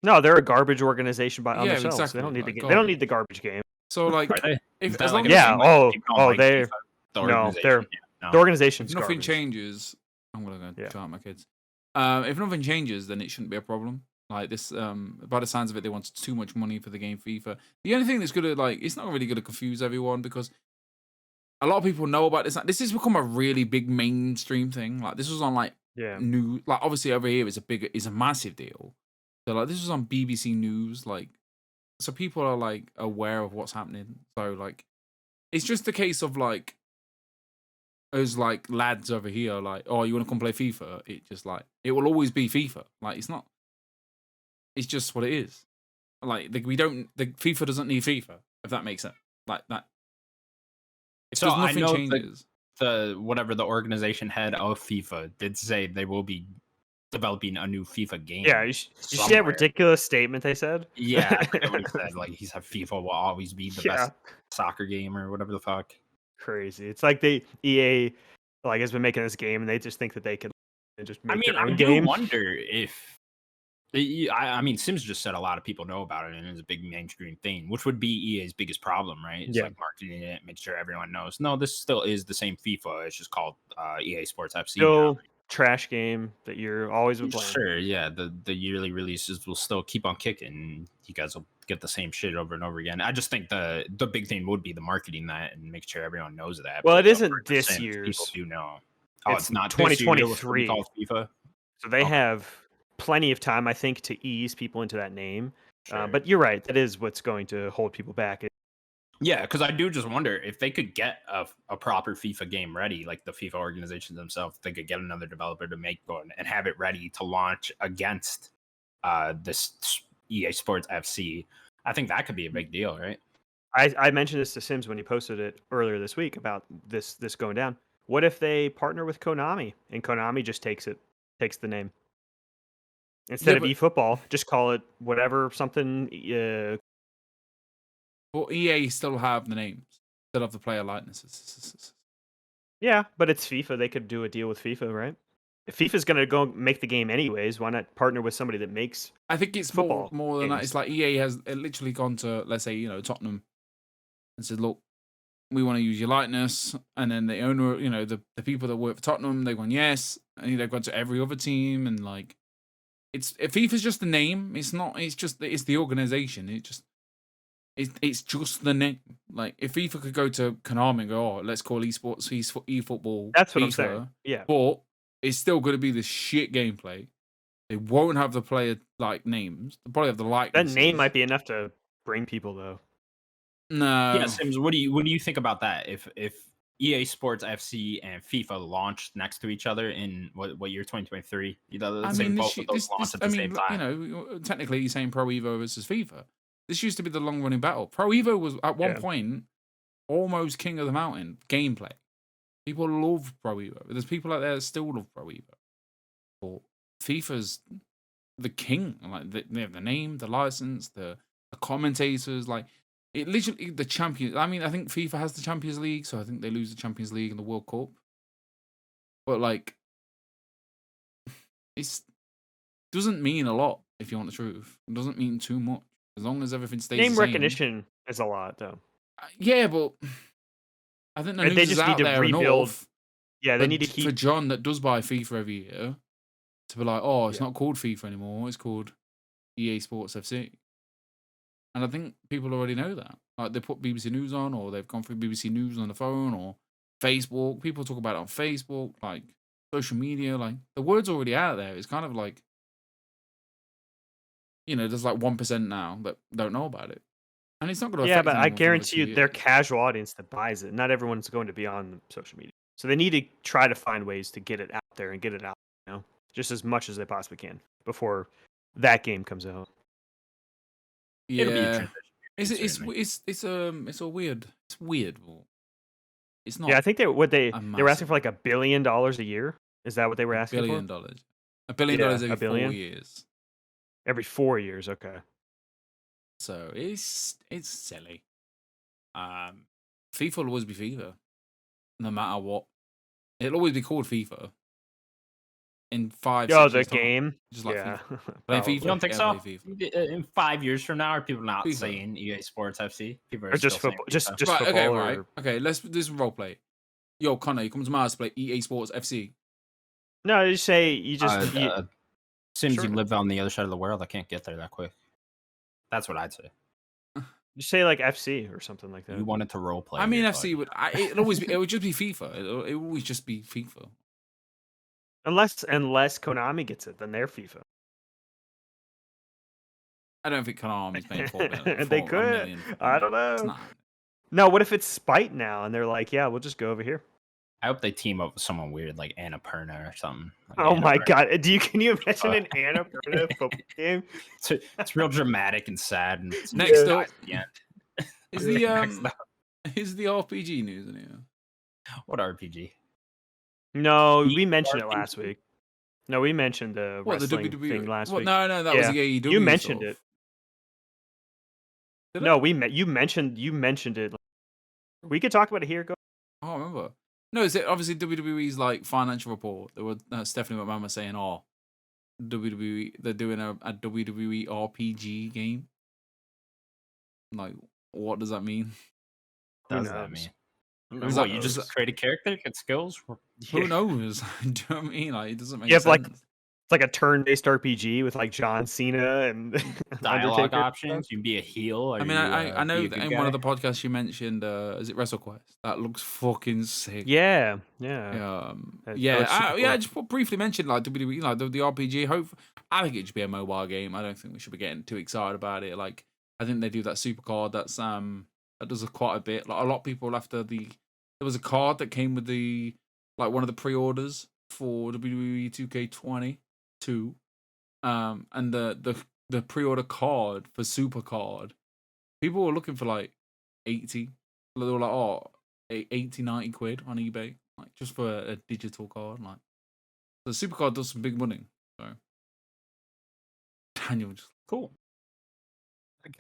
No, they're a garbage organization on themselves. Exactly. They don't need they don't need the garbage game. So like, if as long as they're the organization's if nothing garbage. changes. I'm gonna go shout out my kids. If nothing changes, then it shouldn't be a problem. Like this, by the sounds of it, they want too much money for the game FIFA. The only thing that's gonna it's not really gonna confuse everyone because a lot of people know about this. This has become a really big mainstream thing. Like this was on like Yeah. new, like obviously over here is a massive deal. So like this was on BBC News, like so people are like aware of what's happening. So like it's just a case of like as like lads over here, like, oh, you want to come play FIFA? It just like it will always be FIFA. Like it's not. It's just what it is. Like we don't. The FIFA doesn't need FIFA. If that makes sense. Like that. If So there's I nothing know changes. the whatever the organization head of FIFA did say they will be developing a new FIFA game. Yeah, you see that somewhere. ridiculous statement they said? Yeah, I forget what he said. Like he said, FIFA will always be the Yeah. best soccer game or whatever the fuck. Crazy. It's like the EA like has been making this game and they just think that they can just I make mean, their I own do game. wonder if. I mean, Sims just said a lot of people know about it, and it's a big mainstream thing, which would be EA's biggest problem, right? It's Yeah. like marketing it, make sure everyone knows. No, this still is the same FIFA. It's just called EA Sports FC now. Still trash game that you're always been playing. Sure, yeah. The yearly releases will still keep on kicking. You guys will get the same shit over and over again. I just think the big thing would be the marketing that and make sure everyone knows that. Well, But it isn't for this Sims, year's. people do know. Oh, It's it's not this year, which will be 2023. called FIFA. So they Okay. have plenty of time, I think, to ease people into that name. Sure. But you're right. That is what's going to hold people back. Yeah, because I do just wonder if they could get a proper FIFA game ready, like the FIFA organizations themselves, they could get another developer to make one and have it ready to launch against this EA Sports FC. I think that could be a big deal, right? I mentioned this to Sims when he posted it earlier this week about this going down. What if they partner with Konami and Konami just takes the name instead of but- eFootball? Just call it whatever something. But EA still have the names, still have the player likenesses. Yeah, but it's FIFA. They could do a deal with FIFA, right? If FIFA's going to go make the game anyways, why not partner with somebody that makes? I think it's Football more than that. games. It's like EA has literally gone to, let's say, Tottenham and said, look, we want to use your likeness. And then the owner, the people that work for Tottenham, they've gone, yes. And they've gone to every other team. And like, FIFA's just the name. It's not, it's the organization. It's just the name. Like, if FIFA could go to Konami and go, oh, let's call esports, eFootball. That's what FIFA, I'm saying. Yeah. But it's still going to be the shit gameplay. They won't have the player like names. They'll probably have the likenesses. That name might be enough to bring people though. No. Yeah, Sims, what do you think about that? If EA Sports FC and FIFA launched next to each other in what year 2023? Let's say both of those launched at the same time. Technically you're saying Pro Evo versus FIFA. This used to be the long running battle. Pro Evo was at one point almost king of the mountain gameplay. People love Pro Evo. There's people out there that still love Pro Evo. But FIFA's the king. Like they have the name, the license, the commentators. Like it literally the champion. I mean, I think FIFA has the Champions League, so I think they lose the Champions League and the World Cup. But like, it doesn't mean a lot if you want the truth. It doesn't mean too much as long as everything stays. Name the same. recognition is a lot though. Yeah, but I think the news They just is need out to there rebuild. enough. Yeah, they need to for keep. John that does buy FIFA every year to be like, oh, it's not called FIFA anymore. It's called EA Sports FC. And I think people already know that. Like they put BBC News on, or they've gone through BBC News on the phone, or Facebook. People talk about it on Facebook, like social media. Like the word's already out there. It's kind of like, there's like 1% now that don't know about it. And it's not going to affect But I anyone for another guarantee 2 you, their years. casual audience that buys it, not everyone's going to be on social media. So they need to try to find ways to get it out there and get it out, just as much as they possibly can before that game comes out. It'll be a Yeah, transition. it's a weird. It's weird. But it's not. Yeah, I think they were asking massive. for like $1 billion a year. Is that what they were asking $1 billion. for? $1 billion Yeah, every $1 billion? 4 years. Every 4 years, okay. So it's silly. FIFA will always be FIFA, no matter what. It'll always be called FIFA. In 5, 6 the years' time. game. Just like Yeah, FIFA. Play probably. You don't think Yeah, so? play FIFA. In 5 years from now, are people not FIFA. saying EA Sports FC? People are Or just still football, saying just FIFA. Right, football. okay, Or... right. Okay, let's do some role play. Yo, Connor, you come to my house to play EA Sports FC. No, you say you just Sims, Sure. you live on the other side of the world. I can't get there that quick. That's what I'd say. you say like FC or something like that. You wanted to role play. I mean, here, FC would. It would just be FIFA. It would always just be FIFA. Unless Konami gets it, then they're FIFA. I don't think Konami's paying $4 million. They could. I don't know. No, what if it's Spite now and they're like, yeah, we'll just go over here. I hope they team up with someone weird like Annapurna or something. Like oh my god! Can you imagine an Annapurna football game? It's real dramatic and sad. And next up, is the RPG news in here? What RPG? No, we mentioned it last week. No, we mentioned the wrestling thing last week. No, that was the AEW. You mentioned it. No, you mentioned it. We could talk about it here. Go. Oh, I remember. No, is it obviously WWE's like financial report? There was Stephanie McMahon was saying, "Oh, WWE, they're doing a WWE RPG game." Like, what does that mean? What does that mean? What, you just create a character, get skills? Who knows? Do you know what I mean? Like, it doesn't make sense. Like, it's like a turn-based RPG with like John Cena and dialogue options. You can be a heel. I mean, I know that in one of the podcasts you mentioned, is it WrestleQuest? That looks fucking sick. Yeah. I just briefly mentioned like WWE, like the RPG. I think it should be a mobile game. I don't think we should be getting too excited about it. Like, I think they do that super card that's that does quite a bit. Like a lot of people after there was a card that came with the like one of the pre-orders for WWE 2K22, and the pre-order card for Super Card, people were looking for like 80. They were like, 80, 90 quid on eBay, like just for a digital card. Like, the Super Card does some big money. So Daniel just cool.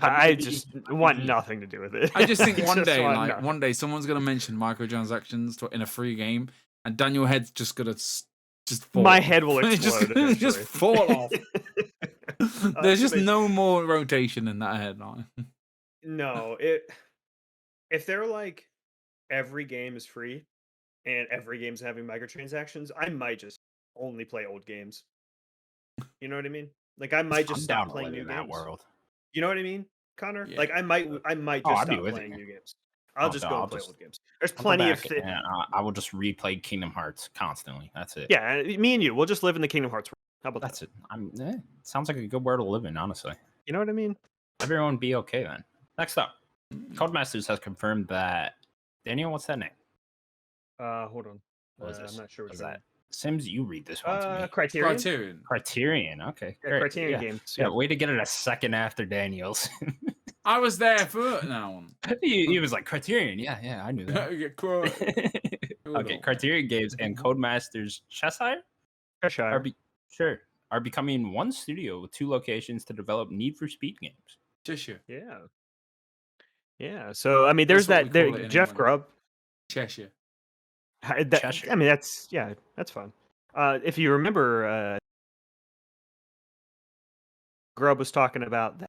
I just want nothing to do with it. I just think one day someone's gonna mention microtransactions in a free game, and Daniel Head's just gonna fall. My head will explode. just fall off. There's just no more rotation in that head. No, if they're like every game is free and every game's having microtransactions, I might just only play old games. You know what I mean? Like I might just stop playing new games. That world. You know what I mean, Connor? Yeah. Like I might just stop playing new games. I'll just go and play old games. There's plenty of. I will just replay Kingdom Hearts constantly. That's it. Yeah, me and you, we'll just live in the Kingdom Hearts world. How about that's it? Sounds like a good world to live in, honestly. You know what I mean? Everyone be okay then. Next up, Codemasters has confirmed that. Daniel, what's that name? Hold on. What is this? I'm not sure what's that. Sims, you read this one to me. Criterion. Okay. Yeah, Criterion Games. Yeah, way to get it a second after Daniel's. I was there for now. He was like Criterion. Yeah, I knew that. Okay, Criterion Games and Codemasters Cheshire are becoming one studio with 2 locations to develop Need for Speed games. Cheshire. Yeah. So I mean, there's Jeff Grubb. Cheshire. Cheshire. I mean, that's fun. If you remember, Grubb was talking about that.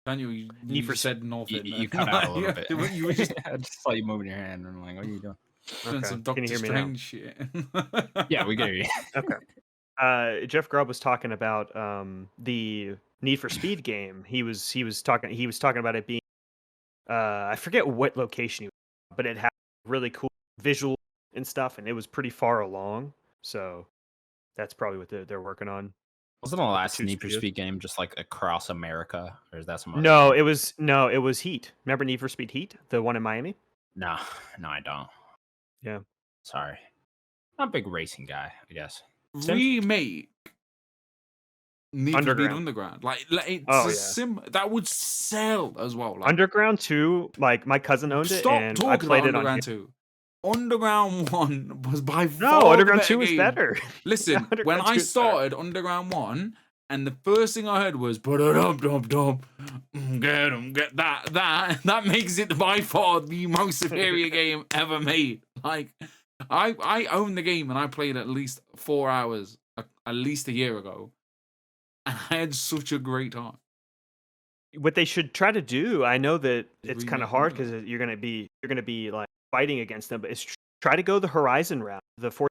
Daniel, you said North. You cut out a little bit. You were I just saw you moving your hand, and I'm like, what are you doing? Doing some Doctor Strange shit. Yeah, we get you. Okay. Jeff Grubb was talking about the Need for Speed game. He was talking about it being I forget what location but it had really cool visual and stuff, and it was pretty far along. So that's probably what they're working on. Wasn't the last Need for Speed game just like across America, or is that some? No, it was Heat. Remember Need for Speed Heat, the one in Miami? No, I don't. Yeah, sorry. I'm a big racing guy, I guess. Remake Need for Speed Underground. Like it's that would sell as well. Like, Underground 2, like my cousin owned it, and I played it on Underground 2. Underground 1 was by far Underground 2 is better. Listen, when I started Underground 1, and the first thing I heard was "Ba-da-dum-dum-dum, get that makes it by far the most superior game ever made. Like, I own the game and I played at least 4 hours at least a year ago, and I had such a great time. What they should try to do, I know that it's kind of hard because you're gonna be like fighting against them, but it's try to go the Horizon route, the fourth,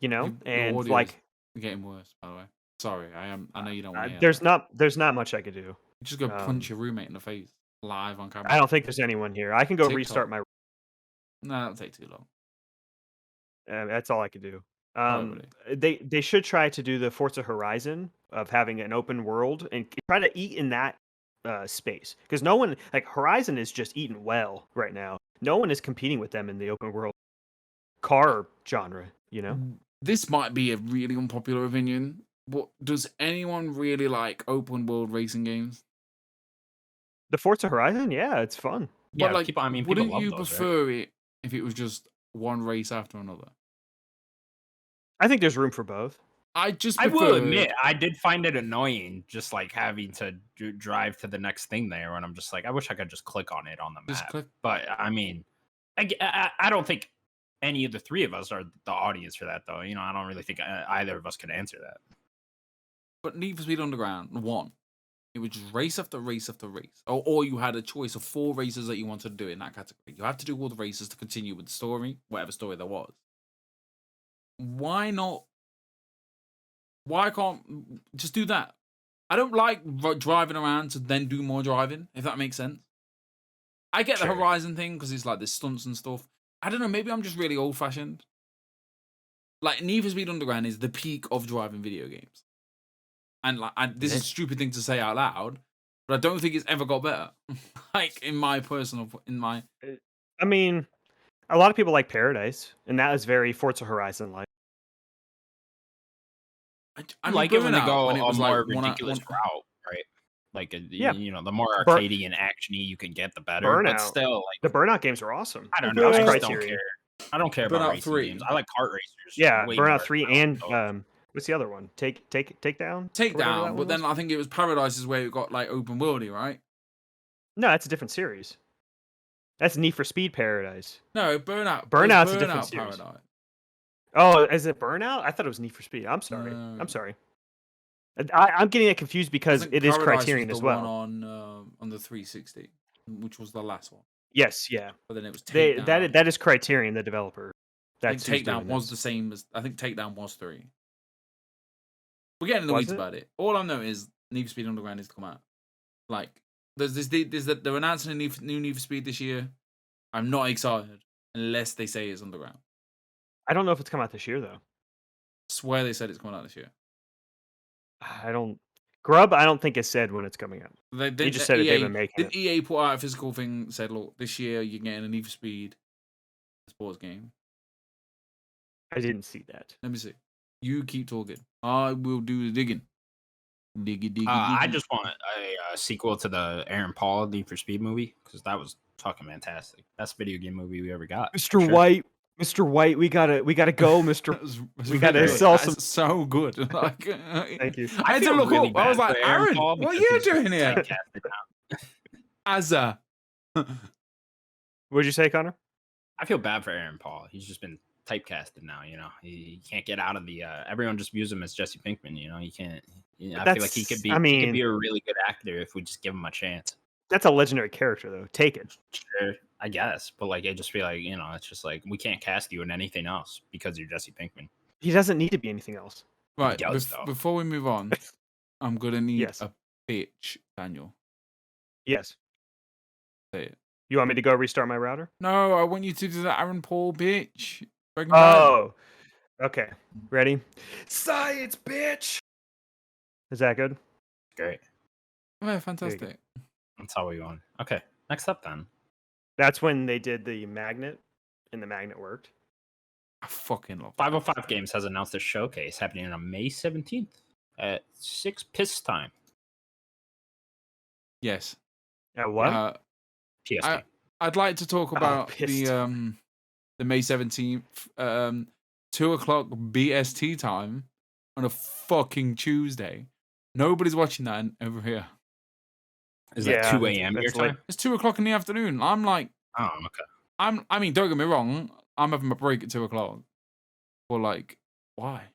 and like getting worse. By the way, sorry, I know you don't want to. There's not much I could do. Just go punch your roommate in the face live on camera. I don't think there's anyone here. I can go restart my. No, that'll take too long. That's all I could do. Totally. They should try to do the Forza Horizon of having an open world and try to eat in that space, because no one, like, Horizon is just eating well right now. No one is competing with them in the open world car genre. This might be a really unpopular opinion. But does anyone really like open world racing games? The Forza Horizon, yeah, it's fun. Yeah, But like, people wouldn't love you those, right? prefer it if it was just one race after another? I think there's room for both. I will prefer. admit, I did find it annoying, just like having to drive to the next thing there, and I'm just like, I wish I could just click on it on the Just map. click. But I mean, I don't think any of the three of us are the audience for that, though. I don't really think either of us can answer that. But Need for Speed Underground 1, it was just race after race after race. Or you had a choice of 4 races that you wanted to do in that category. You have to do all the races to continue with the story, whatever story there was. Why not? Why can't just do that? I don't like driving around to then do more driving, if that makes sense. I get the Sure. Horizon thing because it's like the stunts and stuff. I don't know, maybe I'm just really old-fashioned. Like, Need for Speed Underground is the peak of driving video games. And like, this is a stupid thing to say out loud, but I don't think it's ever got better. Like, I mean, a lot of people like Paradise, and that is very Forza Horizon like. I like it when they Burnout, go when it a was more like ridiculous route, right? Like, Yeah. the more arcadey and actiony you can get, the better. Burnout. But still, like, The Burnout games are awesome. I don't know. I just don't Criterion. care. I don't care Burnout about racing 3. games. I like kart racers. Yeah, way Burnout more 3 than and what's the other one? Takedown. Takedown, but then I think it was Paradise is where it got like open worldy, right? No, that's a different series. That's Need for Speed Paradise. No, Burnout. Burnout's a different series. Paradise. Oh, is it Burnout? I thought it was Need for Speed. I'm sorry. No. I'm sorry. I'm getting it confused because it is Criterion as well. One on the 360, which was the last one. Yes, yeah. But then it was Takedown. That is Criterion, the developer. I think Takedown was the same as. I think Takedown was 3. We're getting in the weeds about it. All I know is Need for Speed Underground is to come out. Like, there's they're announcing a new Need for Speed this year. I'm not excited unless they say it's Underground. I don't know if it's come out this year though. I swear they said it's coming out this year. Grub, I don't think it said when it's coming out. They just said they've been making it. EA put out a physical thing, said, look, this year you're getting a Need for Speed sports game. I didn't see that. Let me see. You keep talking. I will do the digging. Diggy. I just want a sequel to the Aaron Paul Need for Speed movie, because that was fucking fantastic. Best video game movie we ever got. Mr. White, we gotta go, Mr. We gotta sell some. So good. Like, thank you. I had to look up. I was like, Aaron, what are you doing here? Azza. What'd you say, Connor? I feel bad for Aaron Paul. He's just been typecasted now. He can't get out of the. Everyone just views him as Jesse Pinkman. He can't. I feel like he could be. He could be a really good actor if we just give him a chance. That's a legendary character, though. Take it. Sure, I guess, but like, I just feel like it's just like we can't cast you in anything else because you're Jesse Pinkman. He doesn't need to be anything else. Right. Before we move on, I'm gonna need Yes. a bitch, Daniel. Yes. Say it. You want me to go restart my router? No, I want you to do the Aaron Paul bitch. Oh. Okay. Ready? Science, bitch. Is that good? Great. Yeah, fantastic. That's how we going. Okay. Next up, then. That's when they did the magnet, and the magnet worked. I fucking love 505 Games has announced a showcase happening on May 17th at 6 piss time. Yes. At what? PST. I'd like to talk about the May 17th, 2:00 BST time on a fucking Tuesday. Nobody's watching that over here. Is that 2 a.m. your time? It's 2:00 in the afternoon. I'm like, oh, okay. I mean, don't get me wrong. I'm having my break at 2:00. But like, why?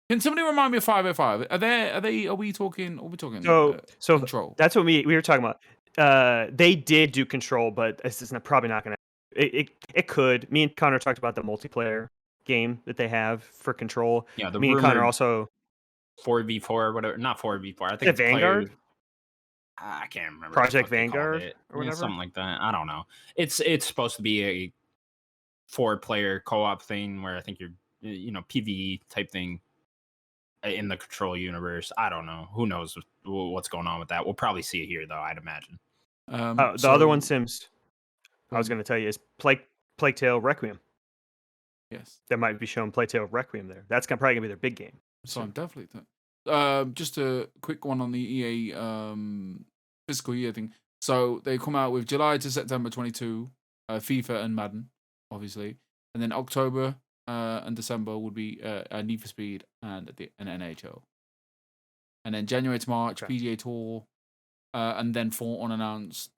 Can somebody remind me of 505? Are we talking? So Control? That's what we were talking about. They did do Control, but it's probably not going to. It could. Me and Connor talked about the multiplayer game that they have for Control. Yeah, me and Connor also 4v4 or whatever. Not 4v4. I think it's Vanguard. I can't remember. Project Vanguard or whatever, something like that. I don't know. It's supposed to be 4-player co-op thing where I think you're, PvE type thing in the Control universe. I don't know. Who knows what's going on with that? We'll probably see it here, though, I'd imagine. The other one, Sims, I was going to tell you, is Plague Tale Requiem. Yes. That might be showing Plague Tale Requiem there. That's probably going to be their big game. So I'm definitely... just a quick one on the EA fiscal year thing. So they come out with July to September 22, FIFA and Madden, obviously. And then October and December would be Need for Speed and an NHL. And then January to March, PGA Tour. And then 4 unannounced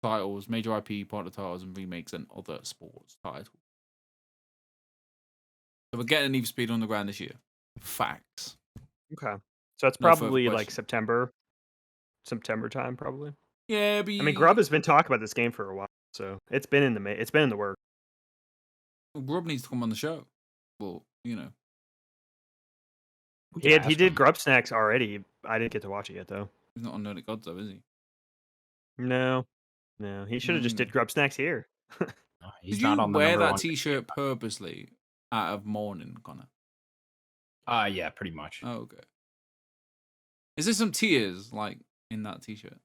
titles, major IP, partner titles, and remakes and other sports titles. So we're getting a Need for Speed on the ground this year. Facts. Okay. So that's probably like September time, probably. Yeah, I mean, Grubb has been talking about this game for a while, so it's been in the work. Grubb needs to come on the show. Well, He did Grubb Snacks already. I didn't get to watch it yet, though. He's not on Nerdic Gods, though, is he? No. He should have just did Grubb Snacks here. He's Did not you on the wear that #1 T-shirt purposely out of mourning, Connor? Yeah, pretty much. Oh, okay. Is there some tears like in that T-shirt?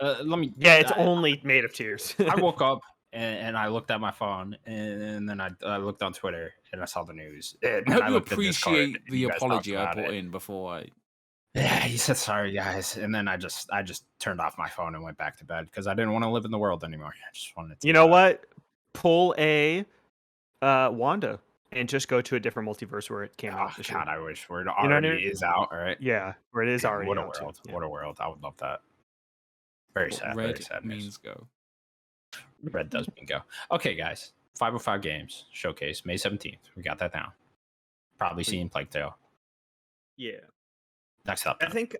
Yeah, it's only made of tears. I woke up and I looked at my phone, and then I looked on Twitter and I saw the news. And I hope I you looked at Discord, appreciate and the you guys talked apology I about put it. in before I. Yeah, he said sorry, guys, and then I just turned off my phone and went back to bed because I didn't want to live in the world anymore. I just wanted to. You know what? Pull a Wanda and just go to a different multiverse where it came out this year. God, I wish where it already is out. All right. Yeah, where it is already what a out. world! What a world! I would love that. Very sad. Red very sad means news. go. Red does mean go. Okay, guys. 505 Games Showcase, May 17th. We got that down. Probably seeing Plague Tale. Yeah. Next up. I think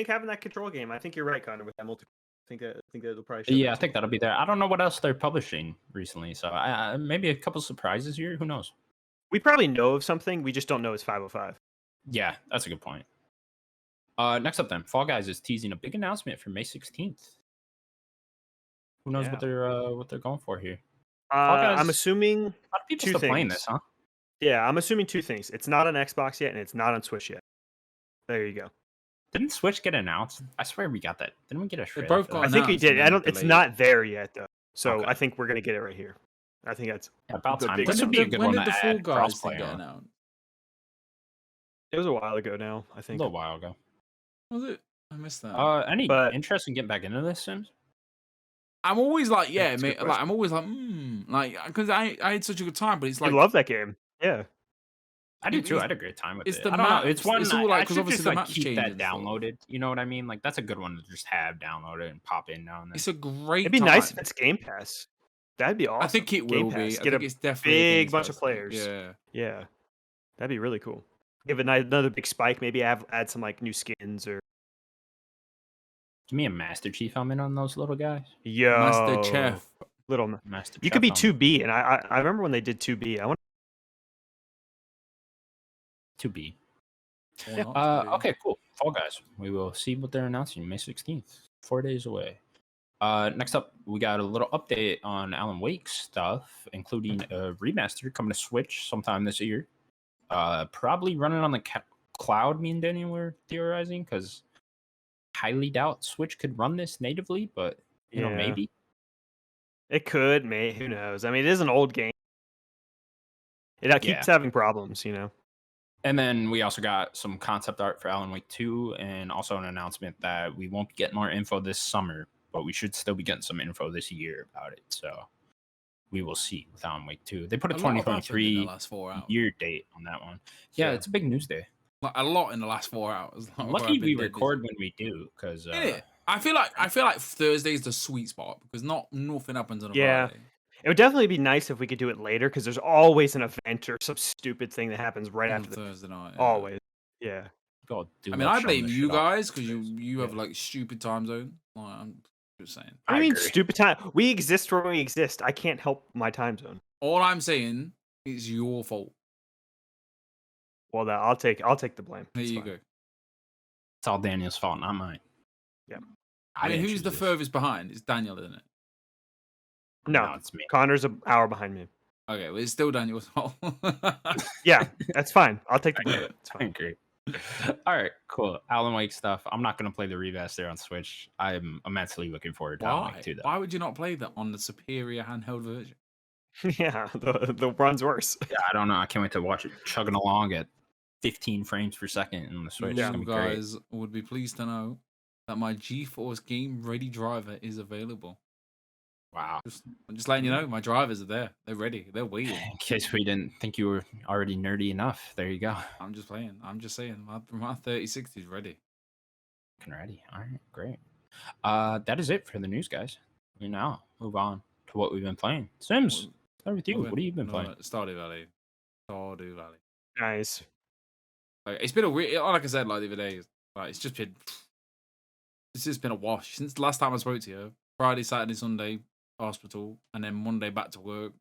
having that Control game, I think you're right, Connor, with that multiplayer. I think that'll probably show. Yeah, I think that'll be there. I don't know what else they're publishing recently, so maybe a couple surprises here. Who knows? We probably know of something. We just don't know it's 505. Yeah, that's a good point. Next up, then, Fall Guys is teasing a big announcement for May 16th. Who knows what they're going for here? Fall Guys, I'm assuming a lot of people two still playing things. this, huh? Yeah, I'm assuming 2 things. It's not on Xbox yet, and it's not on Switch yet. There you go. Didn't Switch get announced? I swear we got that. Didn't we get a trailer? both for got that? I think we did. It's not there yet though. So Okay. I think we're gonna get it right here. I think that's About the time. big This would be a good when one did to the Fall add Guys crossplay thing get on. announced? it was a while ago now. I A think. little while ago. Was it? I missed that. Any But- interest in getting back into this, Sims? I'm always like, yeah, That's a mate. good Like, I'm always like, like, because I had such a good time, but it's I like, love that game. Yeah. I do It- too. I it's- had a great time with it's it. the I don't know. It's maps. one It's all I like- 'cause should obviously just the like maps keep change that and stuff. downloaded. You know what I mean? Like that's a good one to just have downloaded and pop in now and then. it's a great. It'd be time. nice if it's Game Pass. That'd be awesome. I think it Game will be. Pass. I Get think a it's definitely a big Games bunch of Pass thing. players. Yeah. Yeah. That'd be really cool. Give it another big spike. Maybe add some like new skins or Give me a Master Chief helmet on those little guys. yo Master Chef. little. Master You Chief could be helmet. 2B, and I remember when they did 2B. I want 2B. Or not to be. Okay, cool. Fall Guys. We will see what they're announcing May 16th. 4 days away. Next up, we got a little update on Alan Wake stuff, including a remaster coming to Switch sometime this year. Probably running on the cloud, me and Daniel were theorizing, because highly doubt Switch could run this natively, but you know, Yeah. maybe. It could, who knows? I mean, it is an old game. It keeps having problems, you know. And then we also got some concept art for Alan Wake 2, and also an announcement that we won't be getting more info this summer, but we should still be getting some info this year about it. So we will see with Alan Wake 2. They put a A lot have happened in the 2023 last 4 hours. year date on that one. Yeah, it's a big news day. Like, a lot in the last 4 hours. Like, where Lucky I've been we dead record when we do, because busy. I feel like Thursday is the sweet spot because nothing happens on a Yeah. Friday. It would definitely be nice if we could do it later because there's always an event or some stupid thing that happens right On after the Thursday night. yeah. always. Yeah. I mean, I blame you guys because you have like stupid time zone. Like, I'm just saying. I mean, agree. stupid time. We exist where we exist. I can't help my time zone. All I'm saying is your fault. Well, I'll take the blame. There It's you fine. go. It's all Daniel's fault, not mine. Yeah. I mean, didn't who's choose the this. furthest behind? It's Daniel, isn't it? No, it's me. Connor's an hour behind me. Okay, well, it's still Daniel's fault. Yeah, that's fine. I'll take the I blame. It's fine. agree. All right, cool. Alan Wake stuff. I'm not gonna play the remaster on Switch. I'm immensely looking forward to Alan Wake Why? 2, though. Why would you not play that on the superior handheld version? Yeah, the run's worse. Yeah, I don't know. I can't wait to watch it chugging along at 15 frames per second on the Switch. It's You gonna be great. guys would be pleased to know that my GeForce Game Ready driver is available. Wow. I'm just letting you know, my drivers are there. They're ready. They're waiting. In case we didn't think you were already nerdy enough, there you go. I'm just playing. I'm just saying, my 3060 is ready. Ready. All right, great. That is it for the news, guys. We now move on to what we've been playing. Sims, start with you. What have you been playing? Stardew Valley. Stardew Valley. Nice. Like, it's been like I said, like the other day, like it's just been a wash since the last time I spoke to you. Friday, Saturday, Sunday, hospital, and then Monday back to work.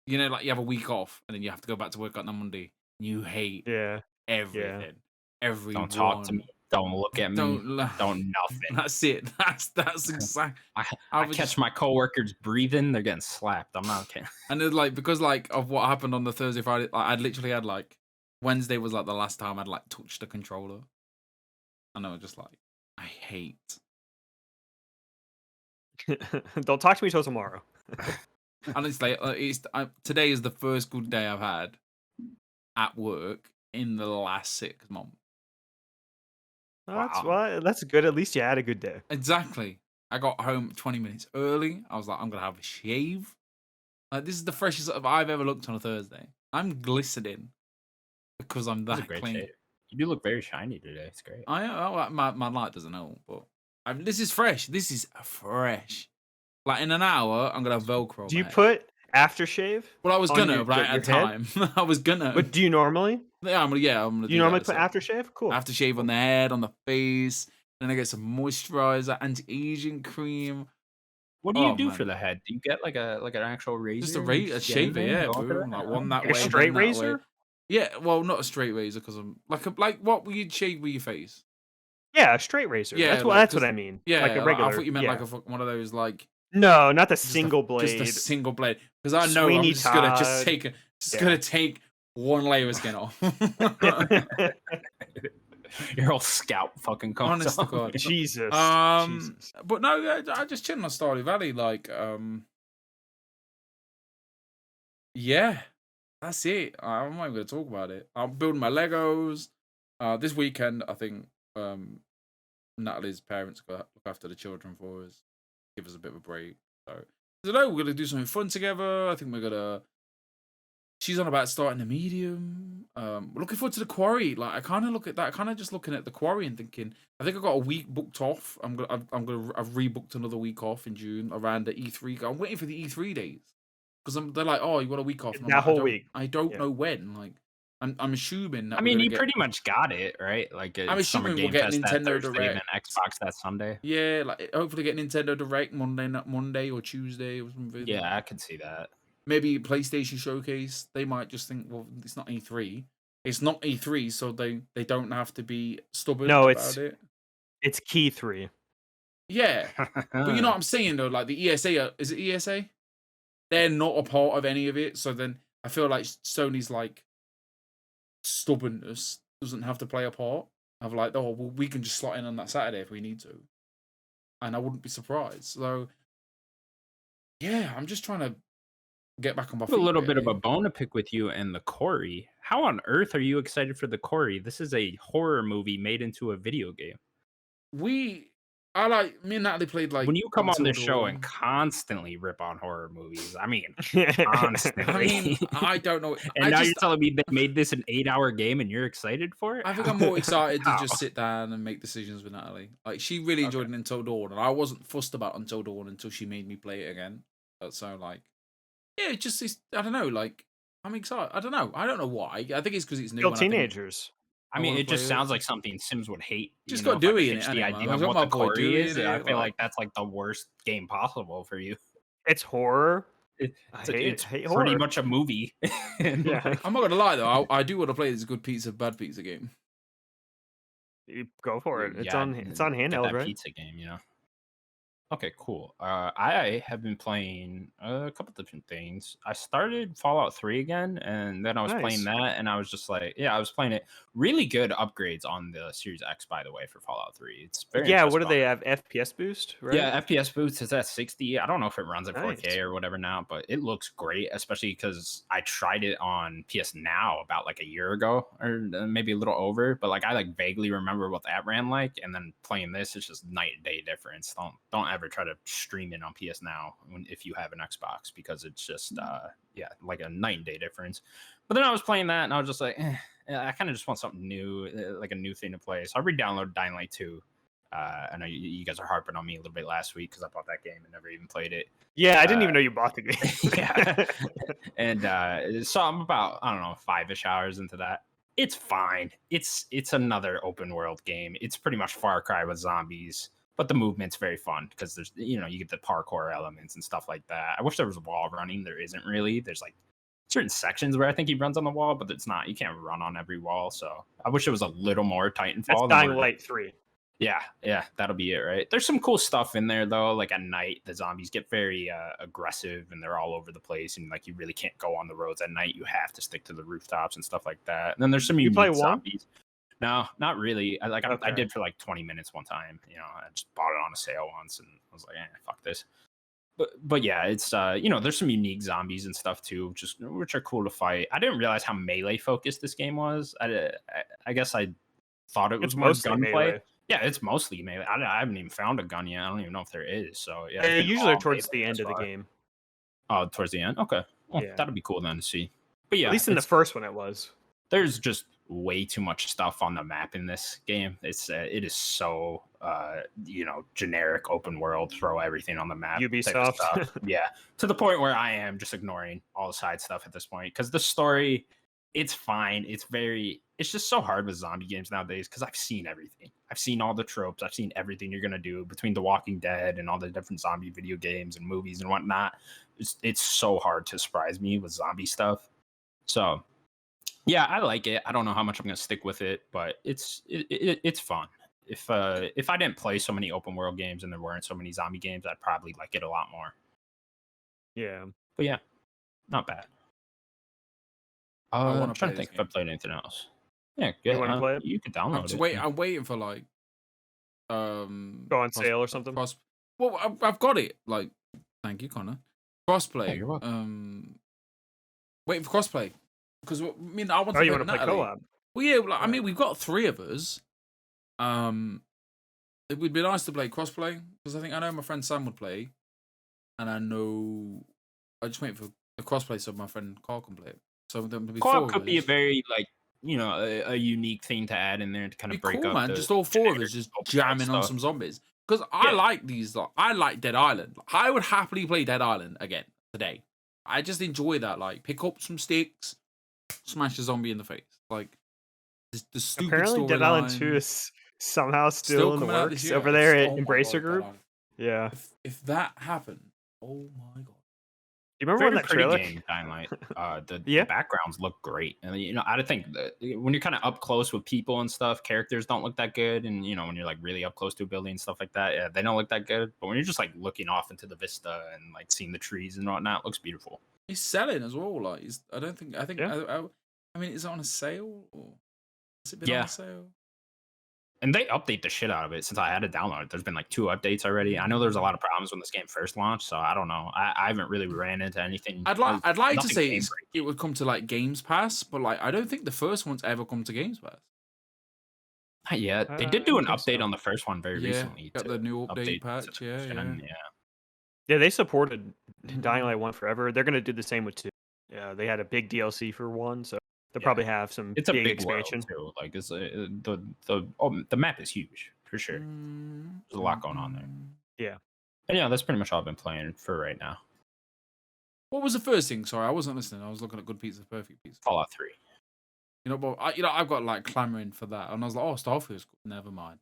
You know, like you have a week off, and then you have to go back to work on Monday. You hate everything. Everyone. Don't talk to me. Don't look at me. Don't nothing. That's it. That's exactly. I catch my coworkers breathing. They're getting slapped. I'm not kidding. And it's like because like of what happened on the Thursday, Friday. Like, I'd literally had like Wednesday was like the last time I'd like touched the controller. And I was just like, I hate. Don't talk to me till tomorrow. Honestly, today is the first good day I've had at work in the last 6 months. That's good. At least you had a good day. Exactly. I got home 20 minutes early. I was like, I'm gonna have a shave. This is the freshest I've ever looked on a Thursday. I'm glistening because I'm that clean. Shave. You do look very shiny today. It's great. My light doesn't know, but this is fresh. This is fresh. Like in an hour, I'm gonna have Velcro. Do you put aftershave? Well, I was gonna, but I had time. I was gonna. But do you normally? Yeah, I'm gonna. Do you normally put aftershave? Cool. Aftershave on the head, on the face. Then I get some moisturizer, anti-aging cream. What do you do for the head? Do you get like an actual razor? Just a shaver, yeah. Like one that way, a straight razor. Yeah, well, not a straight razor because I'm like what would you shave with your face? Yeah, a straight razor. Yeah, that's what I mean. Yeah, like a regular. I thought you meant like one of those like. No, not the single blade. Just a single blade, because I know I'm just gonna take one layer of skin off. Your whole scalp fucking comes Honest to off. God. Jesus. But no, I just chilling on Stardew Valley. Like, yeah, that's it. I'm not even gonna talk about it. I'm building my Legos. This weekend, I think Natalie's parents go look after the children for us, give us a bit of a break. So I don't know. We're gonna do something fun together. I think we're gonna. She's on about starting a medium. We're looking forward to the quarry. Like I kind of look at that. Kind of just looking at the quarry and thinking, I think I got a week booked off. I've rebooked another week off in June around the E3. I'm waiting for the E3 days because they're like, oh, you got a week off. That whole week. I don't know when. Like I'm assuming. That you pretty much got it right. Like I'm assuming we'll get Nintendo Direct and Xbox that Sunday. Yeah, like hopefully get Nintendo Direct Monday or Tuesday or something. Yeah, I can see that. Maybe PlayStation Showcase. They might just think, well, it's not E3. It's not E3, so they don't have to be stubborn about it. It's Key 3. Yeah, but you know what I'm saying though. Like the ESA, is it ESA? They're not a part of any of it. So then I feel like Sony's like stubbornness doesn't have to play a part. Of like, oh, well, we can just slot in on that Saturday if we need to, and I wouldn't be surprised. So yeah, I'm just trying to get back on my feet. A little bit of a bone to pick with you and the Quarry. How on earth are you excited for the Quarry? This is a horror movie made into a video game. Me and Natalie played like when you come on this show and constantly rip on horror movies. I mean, constantly. I don't know. And now you're telling me they made this an 8-hour game and you're excited for it? I think I'm more excited to just sit down and make decisions with Natalie. Like she really enjoyed Until Dawn, and I wasn't fussed about Until Dawn until she made me play it again. So like, yeah, I don't know. Like I'm excited. I don't know why. I think it's because it's new. Still teenagers. I mean, it just sounds like something Sims would hate. Just got Dewey in it. The idea of what the Quarry is. I feel like that's like the worst game possible for you. It's horror. It's pretty much a movie. Yeah. I'm not gonna lie though. I do want to play this good pizza, bad pizza game. You go for it. It's on handheld, right? Pizza game, Okay, cool. I have been playing a couple different things. I started Fallout 3 again, and then I was playing Nice. that, and I was just like, yeah, I was playing it. Really good upgrades on the Series X, by the way, for Fallout 3. It's very Yeah, what do interesting. they have? FPS boost, right? Yeah, FPS boost is at 60. I don't know if it runs at 4K Nice. or whatever now, but it looks great, especially because I tried it on PS Now about like a year ago or maybe a little over. But like I like vaguely remember what that ran like, and then playing this, it's just night and day difference. Don't ever try to stream it on PS Now if you have an Xbox because it's just yeah, like a night and day difference. But then I was playing that and I was just like, I kind of just want something new, like a new thing to play. So I re-downloaded Dying Light 2. I know you guys are harping on me a little bit last week because I bought that game and never even played it. Yeah, I didn't even know you bought the game. Yeah, and so I'm about I don't know 5-ish hours into that. It's fine. It's another open world game. It's pretty much Far Cry with zombies, but the movement's very fun because there's you get the parkour elements and stuff like that. I wish there was wall running. There isn't really. There's like certain sections where I think he runs on the wall, but it's not. You can't run on every wall. So I wish it was a little more Titanfall. That's Dying Light 3. Yeah, that'll be it, right? There's some cool stuff in there though. Like at night, the zombies get very aggressive and they're all over the place, and like you really can't go on the roads at night. You have to stick to the rooftops and stuff like that. And then there's some You play unique one? zombies. No, not really. I Okay. did for like 20 minutes one time. I just bought it on a sale once, and I was like, fuck this. But yeah, it's there's some unique zombies and stuff too, which are cool to fight. I didn't realize how melee focused this game was. I guess I thought it was It's more mostly gunplay. melee. Yeah, it's mostly melee. I haven't even found a gun yet. I don't even know if there is. So yeah, it's been Usually all towards melee the end thus of the far. game. Oh, towards the end. Okay, well, Yeah. that'll be cool then to see. But yeah, At least in the first one, it was. there's just way too much stuff on the map in this game. It is so generic open world, throw everything on the map type of Ubisoft. stuff. Yeah, to the point where I am just ignoring all the side stuff at this point because the story, it's fine. It's just so hard with zombie games nowadays because I've seen everything. I've seen all the tropes. I've seen everything you're gonna do between The Walking Dead and all the different zombie video games and movies and whatnot. It's so hard to surprise me with zombie stuff. So yeah, I like it. I don't know how much I'm gonna stick with it, but it's fun. If I didn't play so many open world games and there weren't so many zombie games, I'd probably like it a lot more. Yeah. But yeah, not bad. I wanna I'm trying play to think this if I game. played anything else. Yeah, good. wanna play it? You could download it. I'm waiting for like Go on sale or something. Well, I've got it. Like, thank you, Connor. Crossplay. Yeah, you're welcome. Waiting for crossplay because I want to. Oh, play you with want to play Natalie. co-op? Well, yeah. Like, I Yeah. mean, we've got 3 of us. It would be nice to play crossplay because I know my friend Sam would play, and I just wait for the crossplay so my friend Carl can play it. So then be 4 Co-op of could be a us. very like a unique thing to add in there to kind Be of break cool, up. man. The Just all 4 of generic us just open world jamming on stuff. some zombies. Because I Yeah. like these. Like, I like Dead Island. I would happily play Dead Island again today. I just enjoy that. Like, pick up some sticks, smash a zombie in the face. Like, the stupid Apparently, Dead Island 2 storyline. is somehow still in the coming out this works year. over there at Oh my Embracer God, Group. Dead Island. Yeah. If that happened, oh my God. You remember when Very that pretty trailer? game, Dying Light. The Yeah. backgrounds look great, and I think that when you're kind of up close with people and stuff, characters don't look that good, and when you're like really up close to a building and stuff like that, yeah, they don't look that good. But when you're just like looking off into the vista and like seeing the trees and whatnot, it looks beautiful. He's selling as well. Like, I think, Yeah. I mean, is it on a sale or has it been Yeah. on a sale? And they update the shit out of it since I had to download it. There's been like 2 updates already. I know there's a lot of problems when this game first launched, so I don't know. I haven't really ran into anything. I'd like to nothing say game it would come to like Games Pass, but like I don't think the first one's ever come to Games Pass. Not yet. They I did do don't an think update so. on the first one very Yeah, recently. got to the new update patch. subscription, Yeah. Yeah, they supported Dying Light 1 forever. They're going to do the same with 2. Yeah, they had a big DLC for 1, so they'll Yeah. probably have some It's a big big expansion. world too. Like it's the map is huge for sure. There's a lot going on there. Yeah. And yeah, that's pretty much all I've been playing for right now. What was the first thing? Sorry, I wasn't listening. I was looking at Good Pizza, Perfect Pizza. Fallout 3. But I've got like clamoring for that, and I was like, oh, Starfield's cool. Never mind.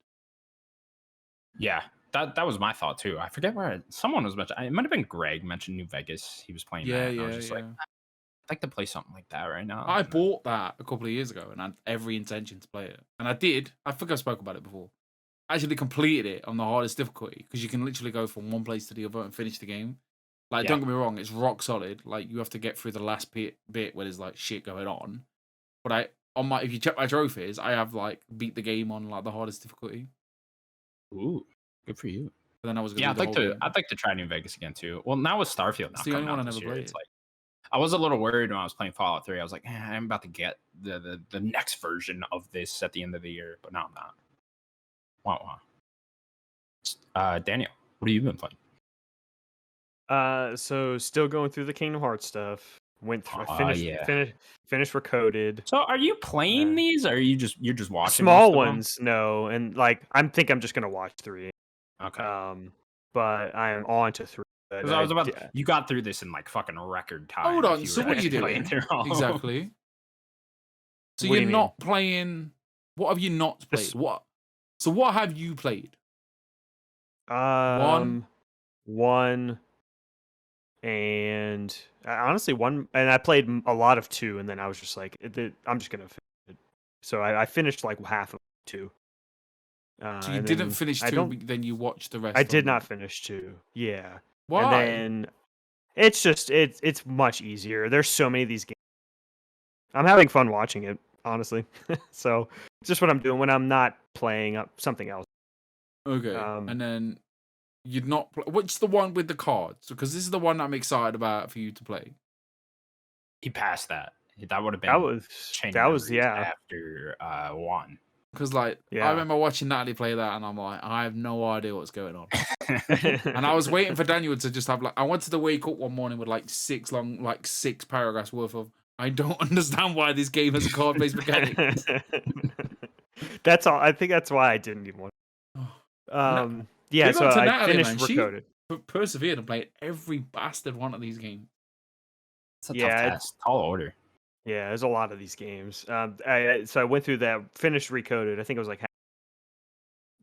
Yeah, that was my thought too. I forget where someone was mentioning. It might have been Greg mentioned New Vegas. He was playing that. And I was just like, I'd like to play something like that right now. I bought that a couple of years ago and I had every intention to play it. And I did. I think I spoke about it before. actually completed it on the hardest difficulty because you can literally go from one place to the other and finish the game. Like, don't get me wrong, it's rock solid. Like, you have to get through the last bit where there's like shit going on. But if you check my trophies, I have like beat the game on like the hardest difficulty. Ooh, good for you. But then I was gonna do the whole game. I'd like to try New Vegas again too. Well, now with Starfield, It's the only one I never played. It's like I was a little worried when I was playing Fallout 3. I was like, I'm about to get the next version of this at the end of the year, but now I'm not. Wow. Daniel, what have you been playing? So still going through the Kingdom Hearts stuff. Finished Recoded. So are you playing these, or are you're just watching small ones? No, and like I'm just gonna watch 3. Okay. But I am on to 3. Because I was you got through this in like fucking record time. Hold on. So what are you doing? Exactly. So you're not playing. What have you not played? So what have you played? One, and honestly one, and I played a lot of 2, and then I was just like, I'm just gonna finish it. So I finished like half of 2. So you didn't finish 2, but then you watched the rest. I did not finish 2. Yeah. Why? And then it's just it's much easier. There's so many of these games. I'm having fun watching it, honestly. So it's just what I'm doing when I'm not playing up something else. Okay. And then you'd not. What's the one with the cards? Because this is the one I'm excited about for you to play. He passed that. That would have been after 1. Because I remember watching Natalie play that, and I'm like, I have no idea what's going on. And I was waiting for Daniel to just have I wanted to wake up one morning with 6 paragraphs worth of, I don't understand why this game has a card-based mechanic. That's all. I think that's why I didn't even want. So I finished Recoded. She persevered and played every bastard one of these games. It's a tough task. Tall order. Yeah, there's a lot of these games. So I went through that, finished Recoded. I think it was like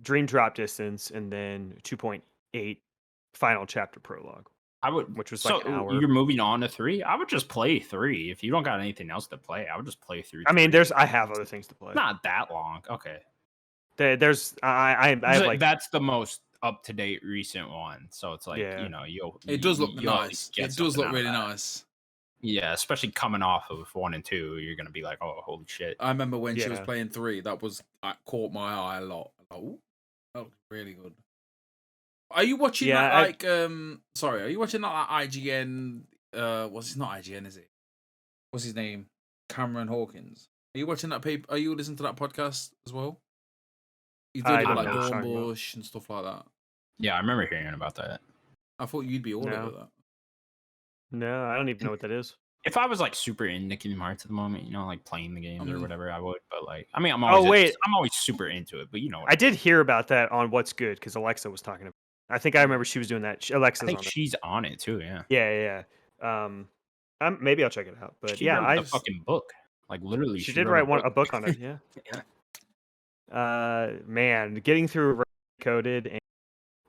Dream Drop Distance, and then 2.8 Final Chapter Prologue. Which was like an hour. You're moving on to 3. I would just play 3 if you don't got anything else to play. I would just play through. I mean, I have other things to play. Not that long. Okay. There's I have like that's the most up to date recent one. So it's like it does look nice. It does look really nice. Yeah, especially coming off of 1 and 2, you're gonna be like, "Oh, holy shit!" I remember when she was playing 3. That caught my eye a lot. Oh, that looks really good. Are you watching that? Are you watching that IGN? It's not IGN, is it? What's his name? Cameron Hawkins. Are you watching that paper? Are you listening to that podcast as well? He's doing Dornbush and stuff like that. Yeah, I remember hearing about that. I thought you'd be all over that. No, I don't even know what that is. If I was super into Kingdom Hearts at the moment, playing the games or whatever, I would. But I'm always super into it. But I did hear about that on What's Good because Alexa was talking about. I think I remember she was doing that. I think she's on it too. Yeah. Yeah. Maybe I'll check it out. But she wrote the fucking book. Literally, she did write a book on it. Yeah. Man, getting through Recoded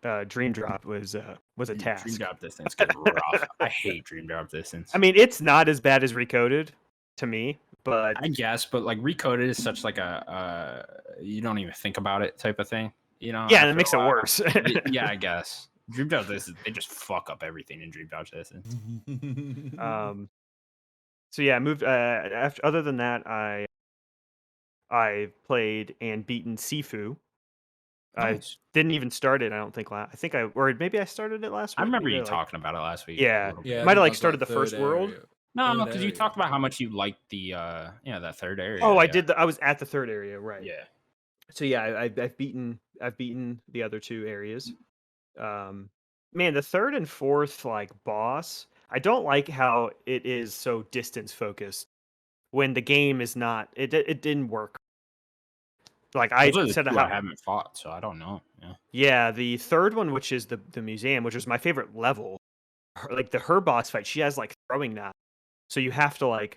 and Dream Drop was a task. Dream Drop Distance gets rough. I hate Dream Drop Distance. I mean, it's not as bad as Recoded to me, but I guess. But Recoded is such a you don't even think about it type of thing. Yeah, and it makes it worse. Yeah, I guess. Dream Drop Distance, they just fuck up everything in Dream Drop Distance. So yeah, I moved. Other than that, I played and beaten Sifu. Nice. I didn't even start it. I don't think or maybe I started it last week. I remember you talking about it last week. Yeah. Might have started the first world. No, because you talked about how much you liked the that third area. Oh, I did. I was at the third area, right? Yeah. So yeah, I've beaten the other 2 areas. Man, the third and fourth boss, I don't like how it is so distance focused when the game is not. It didn't work. I said, I haven't fought, so I don't know. Yeah, the third one, which is the museum, which is my favorite level. Her boss fight, she has throwing knives, so you have to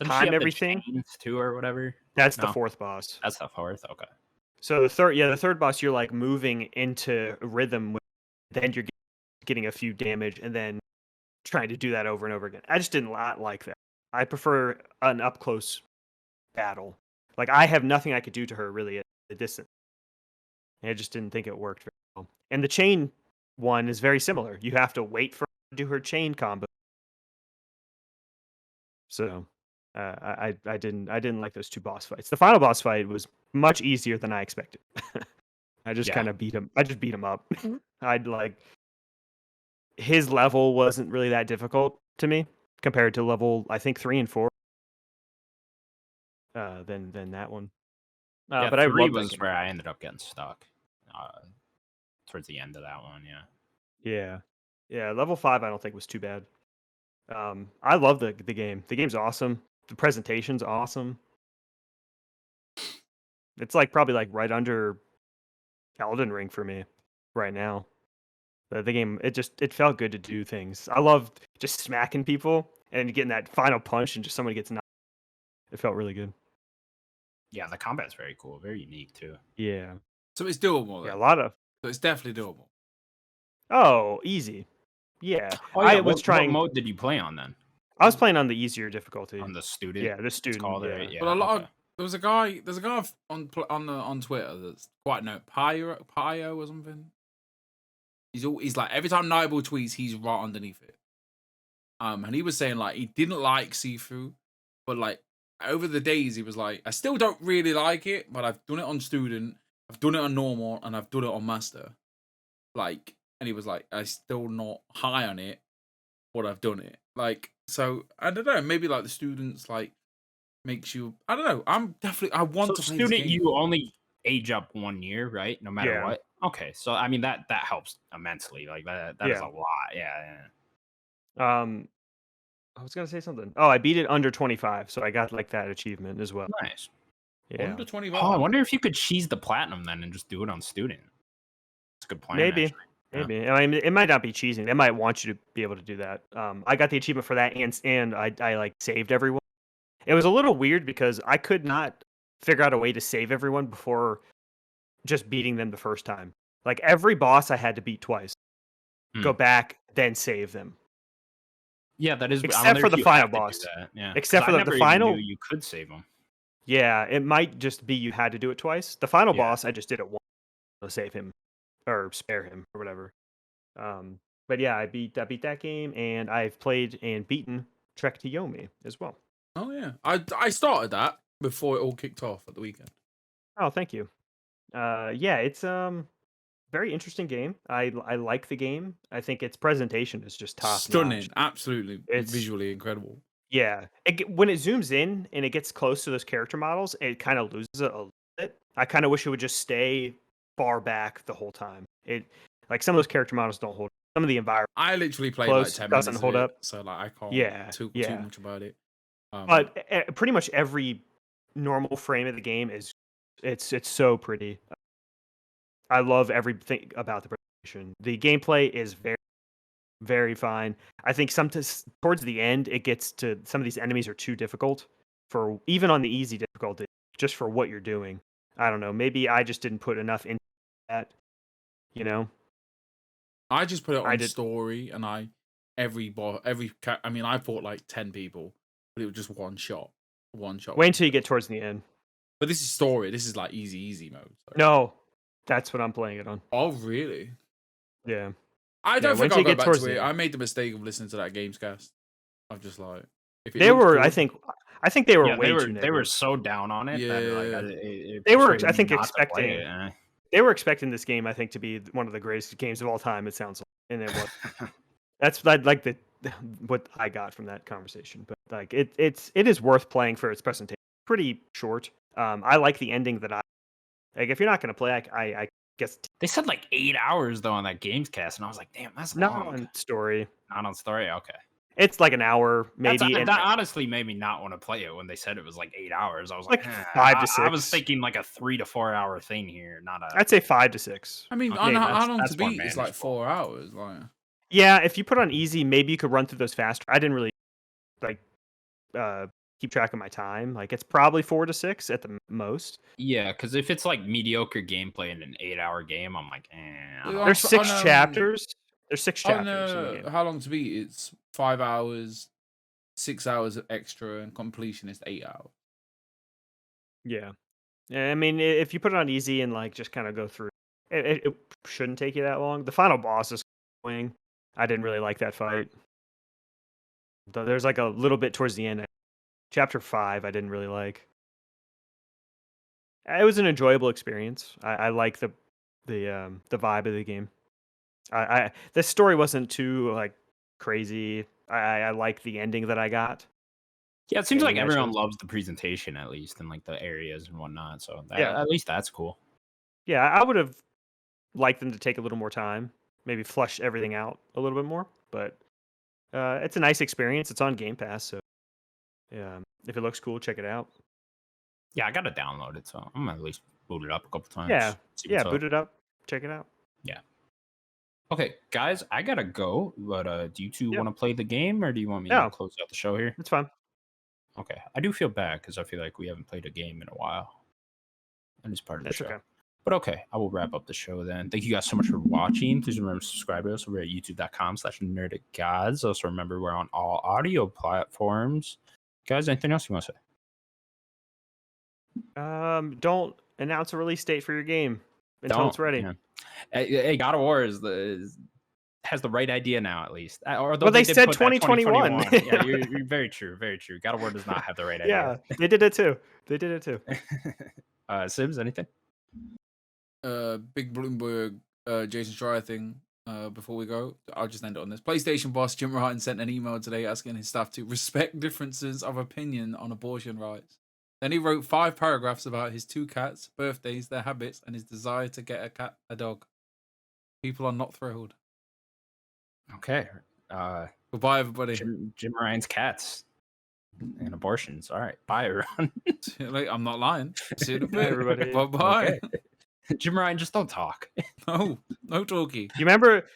time everything too or whatever. That's the fourth boss. That's the fourth. Okay. So the third boss, you're moving into rhythm, then you're getting a few damage, and then trying to do that over and over again. I just didn't like that. I prefer an up close battle. I have nothing I could do to her really at a distance. And I just didn't think it worked very well. And the chain one is very similar. You have to wait for her to do her chain combo. So I didn't like those two boss fights. The final boss fight was much easier than I expected. I just Yeah. kind of beat him. I just beat him up. I'd like his level wasn't really that difficult to me compared to level I think 3 and 4. Than that one. Yeah, But I 3 love that was game. where I ended up getting stuck. Towards the end of that one, yeah. Yeah. Level 5 I don't think was too bad. I love the game. The game's awesome. The presentation's awesome. It's like probably like right under Elden Ring for me right now. The game it felt good to do things. I loved just smacking people and getting that final punch and just somebody gets knocked. It felt really good. Yeah, the combat's very cool, very unique too. Yeah. So it's doable. Yeah, Then. a lot of So it's definitely doable. Oh, easy. Yeah. Oh yeah, I was what trying mode did you play on then? I was playing on the easier difficulty. On the student? Yeah, the It's student. called, Yeah. right? Yeah. But a lot okay. of there's a guy on Twitter that's quite known, Pio or something. He's like every time Nightwing tweets, he's right underneath it. And he was saying like he didn't like see-through, but like over the days he was like, I still don't really like it, but I've done it on student, I've done it on normal, and I've done it on master. Like, and he was like, I'm still not high on it, but I've done it. Like, so I don't know, maybe like the students like makes you. I don't know. I want So to play this student, game. you only age up 1 year, right? No matter Yeah. what. Okay, so I mean that helps immensely. Like that is Yeah. a lot. Yeah. I was gonna say something. Oh, I beat it under 25, so I got like that achievement as well. Nice. Yeah. Under 25. Oh, I wonder if you could cheese the platinum then and just do it on student. It's a good plan. Maybe. Actually. Yeah. Maybe. I mean, it might not be cheesing. They might want you to be able to do that. I got the achievement for that, and I like saved everyone. It was a little weird because I could not figure out a way to save everyone before just beating them the first time. Like every boss, I had to beat twice. Go back, then save them. Yeah, that is. I Except wonder for if the you final have to do boss. that. Yeah. Except 'Cause for I the never even final. knew you could save them. Yeah, it might just be you had to do it twice. The final Yeah. boss, I just did it once to save him or spare him or whatever. But yeah, I beat that game, and I've played and beaten Trek to Yomi as well. Oh yeah, I started that before it all kicked off at the weekend. Oh, thank you. Yeah, it's very interesting game. I like the game. I think its presentation is just top Stunning, notch. absolutely, It's visually incredible. Yeah, when it zooms in and it gets close to those character models, it kind of loses it a little bit. I kind of wish it would just stay far back the whole time. It like some of those character models don't hold. Some of the environment I literally played close like 10 doesn't minutes hold of up. it, so like I can't Yeah, too yeah. much about it. But pretty much every normal frame of the game is it's so pretty. I love everything about the presentation. The gameplay is very very fine. I think sometimes towards the end it gets to some of these enemies are too difficult for even on the easy difficulty just for what you're doing. I don't know. Maybe I just didn't put enough into that, you know. I just put it I on did. story, and I mean, I fought like 10 people, but it was just one shot. Wait until you get towards the end. But this is story. This is like easy mode. So. No, that's what I'm playing it on. Oh really? Yeah. I don't wait think till I'll you go get back towards to the it. end. I made the mistake of listening to that Gamescast. I'm just like, if it They looks were, good, I think they were Yeah, way they too were negative. so down on it that like Yeah. it They were, persuaded I me think, not to play expecting. it. They were expecting this game, I think, to be one of the greatest games of all time. It sounds like, and it was. That's like what I got from that conversation. But like it is worth playing for its presentation. Pretty short. I like the ending that I like. If you're not gonna play, I guess They said like 8 hours though on that Gamescast, and I was like, damn, that's not long. on story. Not on story. Okay. It's like an hour maybe. That honestly made me not want to play it when they said it was like 8 hours. I was like, Like 5 to 6. I was thinking like a 3 to 4 hour thing here, not a. I'd say 5 to 6. I mean, Okay, how long that's to more beat? It's like manageable. 4 hours. Like, Yeah, if you put on easy, maybe you could run through those faster. I didn't really like keep track of my time. Like it's probably 4 to 6 at the most. Yeah, because if it's like mediocre gameplay in an 8 hour game, I'm like, I don't know. There's 6 chapters. There's 6 chapters in the game. How long to beat? It's 5 hours, 6 hours extra, and completion is 8 hours. Yeah. I mean, if you put it on easy and like just kind of go through, it shouldn't take you that long. The final boss is annoying. I didn't really like that fight. There's like a little bit towards the end. Chapter 5, I didn't really like. It was an enjoyable experience. I like the vibe of the game. The story wasn't too like crazy. I like the ending that I got. Yeah, it seems like Ending I everyone chose. loves the presentation at least, and like the areas and whatnot. So Yeah. at least that's cool. Yeah, I would have liked them to take a little more time, maybe flush everything out a little bit more. But it's a nice experience. It's on Game Pass, so if it looks cool, check it out. Yeah, I gotta download it, so I'm gonna at least boot it up a couple times. Yeah, see what's boot up. it up, check it out. Yeah. Okay, guys, I gotta go. But do you two want to play the game, or do you want me to close out the show here? It's fine. Okay, I do feel bad because I feel like we haven't played a game in a while, and it's part of the show. Okay. But okay, I will wrap up the show then. Thank you guys so much for watching. Please remember to subscribe to us over at youtube.com/nerdicgods. Also remember we're on all audio platforms. Guys, anything else you want to say? Don't announce a release date for your game until it's ready. Yeah. Hey, God of War has the right idea now, at least. Well, they said 2021. Yeah, you're very true. Very true. God of War does not have the right idea. Yeah, they did it too. Sims, anything? Big Bloomberg, Jason Schreier thing. Before we go, I'll just end it on this. PlayStation boss Jim Ryan sent an email today asking his staff to respect differences of opinion on abortion rights. Then he wrote 5 paragraphs about his 2 cats, birthdays, their habits, and his desire to get a dog. People are not thrilled. Okay. Goodbye, everybody. Jim Ryan's cats and abortions. All right. Bye, everyone. I'm not lying. See you in a bit, everybody. Bye-bye. Okay. Jim Ryan, just don't talk. No talkie. You remember?